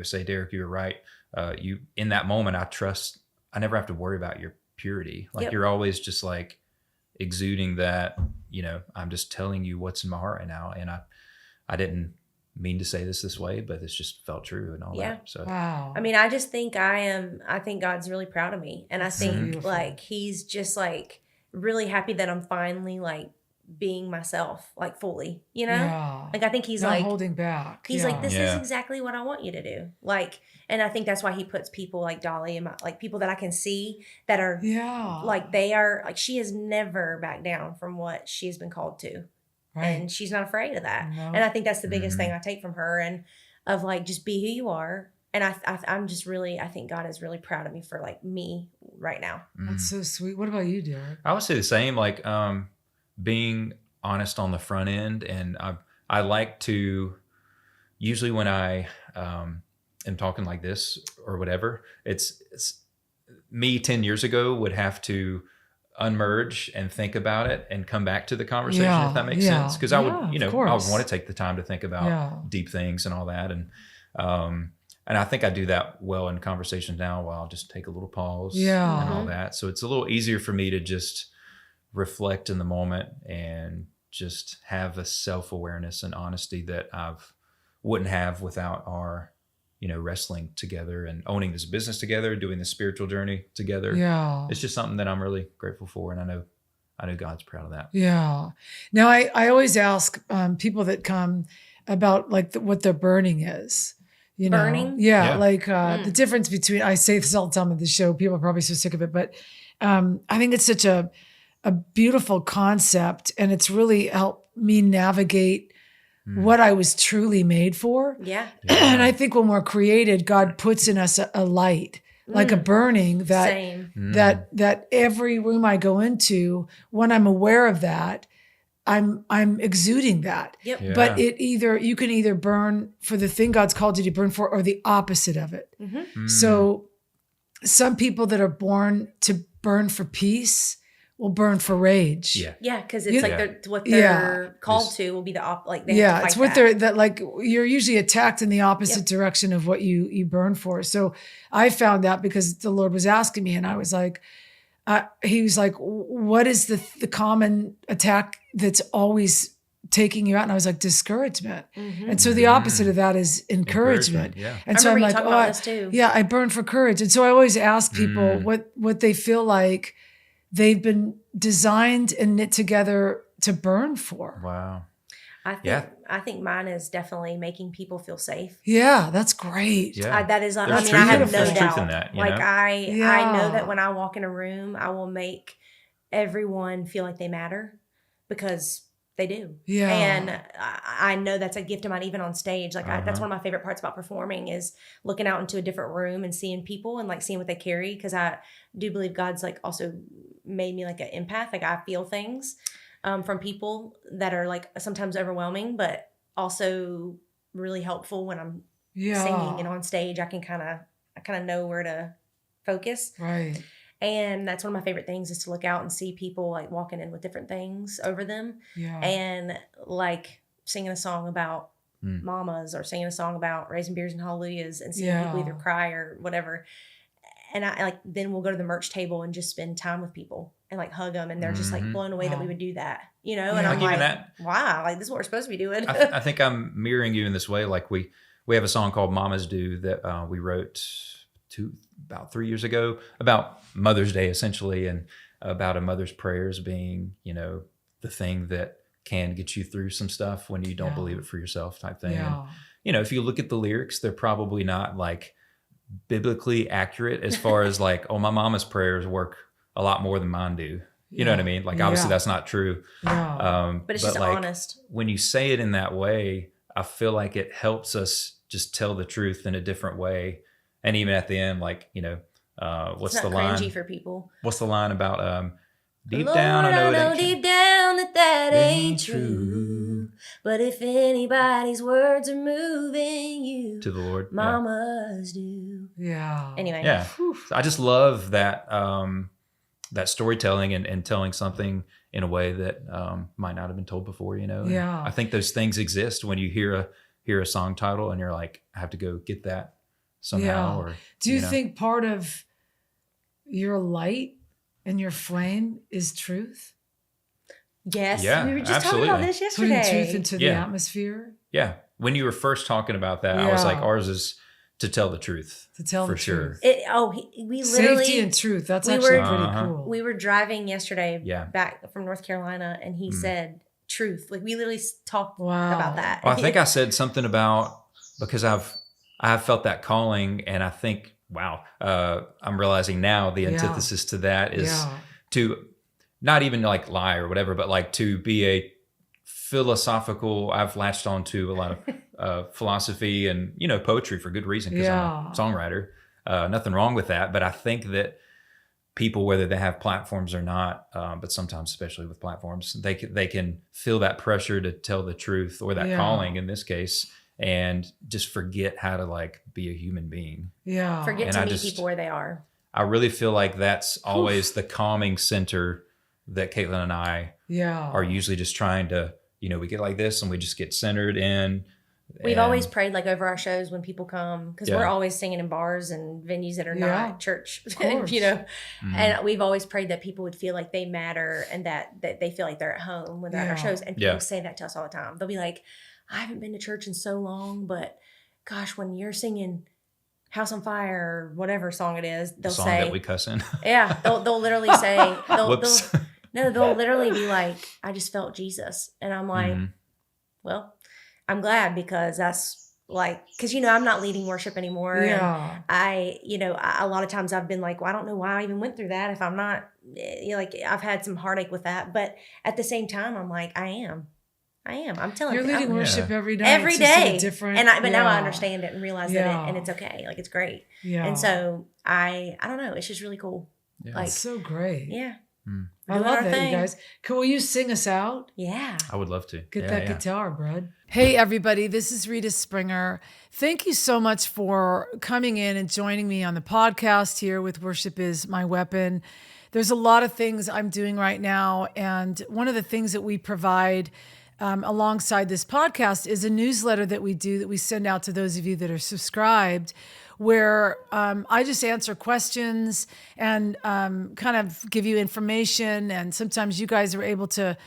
say, "Derek, you were right," you in that moment, I never have to worry about your purity. Like you're always just like exuding that, I'm just telling you what's in my heart right now. And I didn't mean to say this way, but it's just felt true and all that. So, wow. I mean, I just think I think God's really proud of me. And I think like, he's just like really happy that I'm finally like being myself, like fully, like I think he's not like holding back. He's like, this is exactly what I want you to do. Like, and I think that's why he puts people like Dolly and like people that I can see that are like, they are like, she has never backed down from what she has been called to. Right. And she's not afraid of that. No. And I think that's the biggest thing I take from her, and of like, just be who you are. And I'm just really, I think God is really proud of me for like me right now. That's so sweet. What about you, Derek? I would say the same, like being honest on the front end. And I like to, usually when I am talking like this or whatever, it's me 10 years ago would have to unmerge and think about it and come back to the conversation, if that makes sense. Because I would, I would want to take the time to think about deep things and all that. And I think I do that well in conversations now, while I'll just take a little pause and all that. So it's a little easier for me to just reflect in the moment and just have a self-awareness and honesty that I wouldn't have without our, wrestling together and owning this business together, doing this spiritual journey together. Yeah. It's just something that I'm really grateful for. And I know God's proud of that. Yeah. Now I always ask people that come about like what their burning is. Burning? Yeah. Like the difference between, I say this all the time at the show, people are probably so sick of it, but I think it's such a beautiful concept, and it's really helped me navigate what I was truly made for. Yeah. And I think when we're created, God puts in us a light, like a burning that every room I go into, when I'm aware of that, I'm exuding that. Yep. Yeah. But you can either burn for the thing God's called you to burn for, or the opposite of it. Mm-hmm. So some people that are born to burn for peace will burn for rage. Yeah. Yeah. Cause it's like what they're called to will be the like, they have to fight it's what that like, you're usually attacked in the opposite direction of what you burn for. So I found that because the Lord was asking me, and I was like, he was like, what is the common attack that's always taking you out? And I was like, discouragement. Mm-hmm. And so the opposite of that is encouragement. Yeah. And so I'm like, I burn for courage. And so I always ask people what they feel like they've been designed and knit together to burn for. Wow. I think mine is definitely making people feel safe. Yeah, that's great. Yeah. That is, I have no doubt. In that, I know that when I walk in a room, I will make everyone feel like they matter, because they do. Yeah. And I know that's a gift of mine, even on stage. Like that's one of my favorite parts about performing, is looking out into a different room and seeing people and like seeing what they carry. Cause I do believe God's like also made me like an empath. Like I feel things from people that are like sometimes overwhelming, but also really helpful when I'm singing and on stage. I kind of know where to focus. Right. And that's one of my favorite things, is to look out and see people like walking in with different things over them. Yeah. And like singing a song about mamas, or singing a song about raising beers and hallelujahs, and seeing people either cry or whatever. And I like, then we'll go to the merch table and just spend time with people and like hug them. And they're just like blown away that we would do that, and I'm like, wow, like this is what we're supposed to be doing. I think I'm mirroring you in this way. Like we have a song called Mamas Do that we wrote about 3 years ago, about Mother's Day essentially, and about a mother's prayers being, the thing that can get you through some stuff when you don't believe it for yourself, type thing. Yeah. And, if you look at the lyrics, they're probably not like biblically accurate as far as like, oh, my mama's prayers work a lot more than mine do. You know what I mean? Like obviously that's not true. Yeah. But it's just like, honest. When you say it in that way, I feel like it helps us just tell the truth in a different way. And even at the end, like, what's it's not the line? Cringy for people. What's the line about deep Lord, down? I know deep down that ain't true. But if anybody's words are moving you, to the Lord, mamas do. Yeah. Anyway. Yeah. So I just love that that storytelling and telling something in a way that might not have been told before. Yeah. I think those things exist when you hear a song title and you're like, I have to go get that somehow. Or do you think part of your light and your flame is truth? Yes. Yeah, we were just absolutely. talking about this yesterday. Putting truth into the atmosphere. Yeah. When you were first talking about that, I was like, ours is to tell the truth. To tell the truth. We literally safety and truth. That's actually pretty cool. We were driving yesterday back from North Carolina, and he said truth. Like we literally talked about that. Well, I think I said something about, because I have felt that calling, and I think, I'm realizing now the antithesis to that is to not even like lie or whatever, but like to be a philosophical. I've latched on to a lot of philosophy and, poetry for good reason, because I'm a songwriter. Nothing wrong with that. But I think that people, whether they have platforms or not, but sometimes, especially with platforms, they can feel that pressure to tell the truth, or that calling in this case, and just forget how to like be a human being. Yeah. Forget to meet people where they are. I really feel like that's always the calming center that Katelyn and I are usually just trying to, we get like this and we just get centered in. We've always prayed like over our shows when people come, because we're always singing in bars and venues that are not church, and we've always prayed that people would feel like they matter, and that they feel like they're at home when they're at our shows. And people say that to us all the time. They'll be like, I haven't been to church in so long, but gosh, when you're singing House on Fire or whatever song it is, they'll say, song that we cuss in. They'll literally say, they'll literally be like, I just felt Jesus. And I'm like, well, I'm glad, because that's like, because, I'm not leading worship anymore. Yeah. And a lot of times I've been like, well, I don't know why I even went through that if I'm not, like, I've had some heartache with that. But at the same time, I'm like, I am. I'm telling you. You're leading worship every day. Every day. Different. But now I understand it and realize that and it's okay. Like, it's great. Yeah. And so I don't know. It's just really cool. Yeah. Like, it's so great. Yeah. I love that, you guys. Will you sing us out? Yeah. I would love to. Get that guitar, bud. Hey, everybody. This is Rita Springer. Thank you so much for coming in and joining me on the podcast here with Worship is My Weapon. There's a lot of things I'm doing right now. And one of the things that we provide alongside this podcast is a newsletter that we do, that we send out to those of you that are subscribed, where I just answer questions and kind of give you information. And sometimes you guys are able to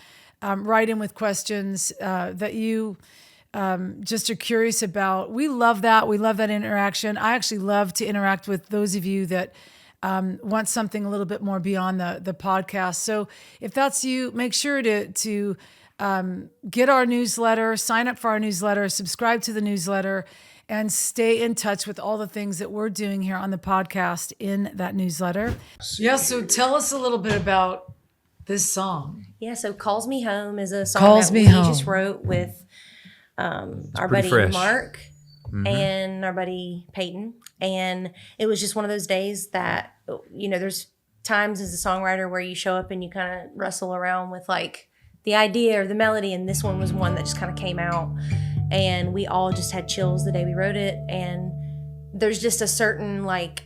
write in with questions that you just are curious about. We love that. We love that interaction. I actually love to interact with those of you that want something a little bit more beyond the podcast. So if that's you, make sure to get our newsletter, sign up for our newsletter, subscribe to the newsletter, and stay in touch with all the things that we're doing here on the podcast in that newsletter. Yeah, so tell us a little bit about this song. Yeah, so Calls Me Home is a song that we just wrote with our buddy Mark and our buddy Peyton. And it was just one of those days that, there's times as a songwriter where you show up and you kind of wrestle around with like the idea or the melody, and this one was one that just kind of came out, and we all just had chills the day we wrote it. And there's just a certain like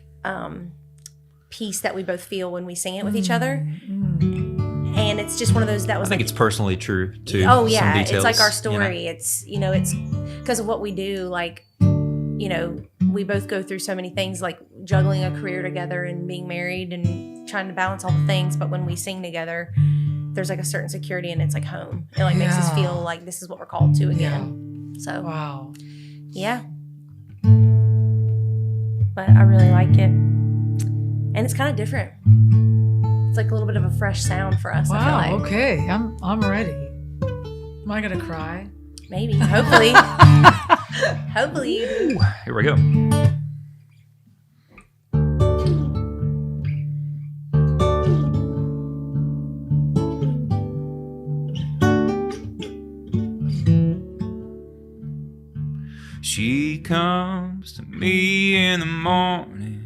peace that we both feel when we sing it with each other. And it's just one of those that was, I think it's personally true too. Oh yeah, some details, it's like our story. It's it's because of what we do. Like, we both go through so many things, like juggling a career together and being married and trying to balance all the things. But when we sing together, there's like a certain security, and it's like home. It like makes us feel like this is what we're called to again. So wow, yeah. But I really like it, and it's kind of different. It's like a little bit of a fresh sound for us. Wow. I feel like. Okay, I'm ready. Am I gonna cry? Maybe. Hopefully. Hopefully you do. Here we go. She comes to me in the morning.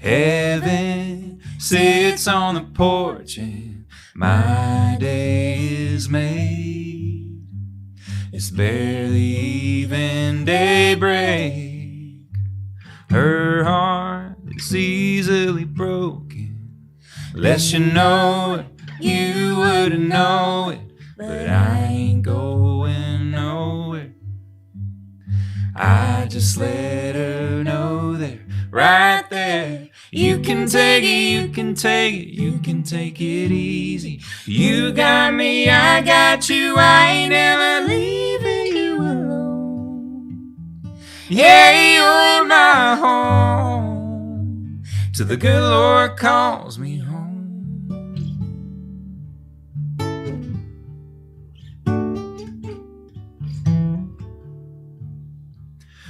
Heaven sits on the porch and my day is made. It's barely even daybreak. Her heart is easily broken. Lest you know it, you wouldn't know it. But I ain't going nowhere. I just let her know right there. You can take it, you can take it, you can take it easy. You got me, I got you, I ain't never leaving you alone. Yeah, you're my home, till the good Lord calls me home.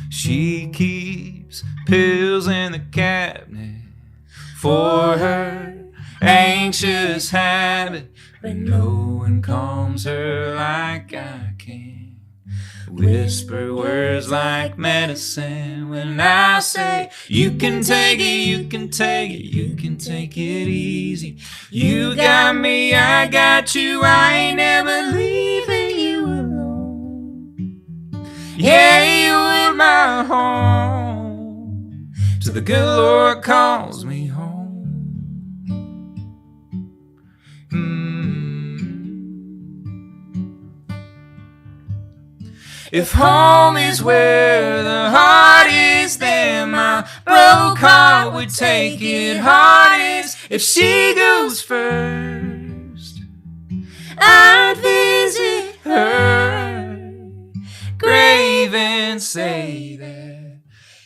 She keeps pills in the cabinet for her anxious habit, but no one calms her like I can. Whisper words like medicine when I say, you can take it, you can take it, you can take it easy. You got me, I got you, I ain't never leaving you alone. Yeah, you're my home, till the good Lord calls me home. If home is where the heart is, then my broke heart would take it hardest. If she goes first, I'd visit her grave and say that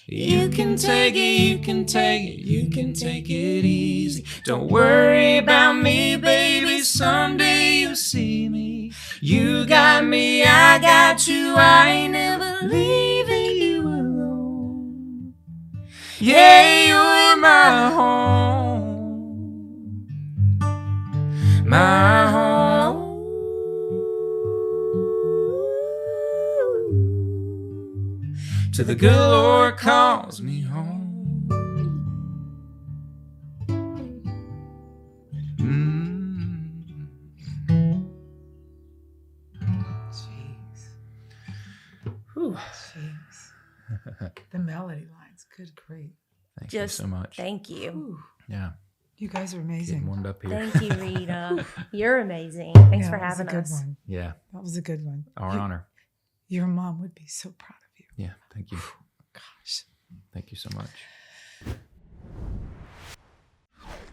you can take it, you can take it, you can take it easy. Don't worry about me, baby, someday you'll see me. You got me, I got you, I ain't never leaving you alone. Yeah, you're my home, my home, till the good Lord calls me home. Jeez. The melody lines, good grief. Thank you so much. Thank you. Ooh. Yeah. You guys are amazing. Getting warmed up here. Thank you, Rita. You're amazing. Thanks for having us. us. One. Yeah. That was a good one. Our honor. Your mom would be so proud of you. Yeah. Thank you. Gosh. Thank you so much.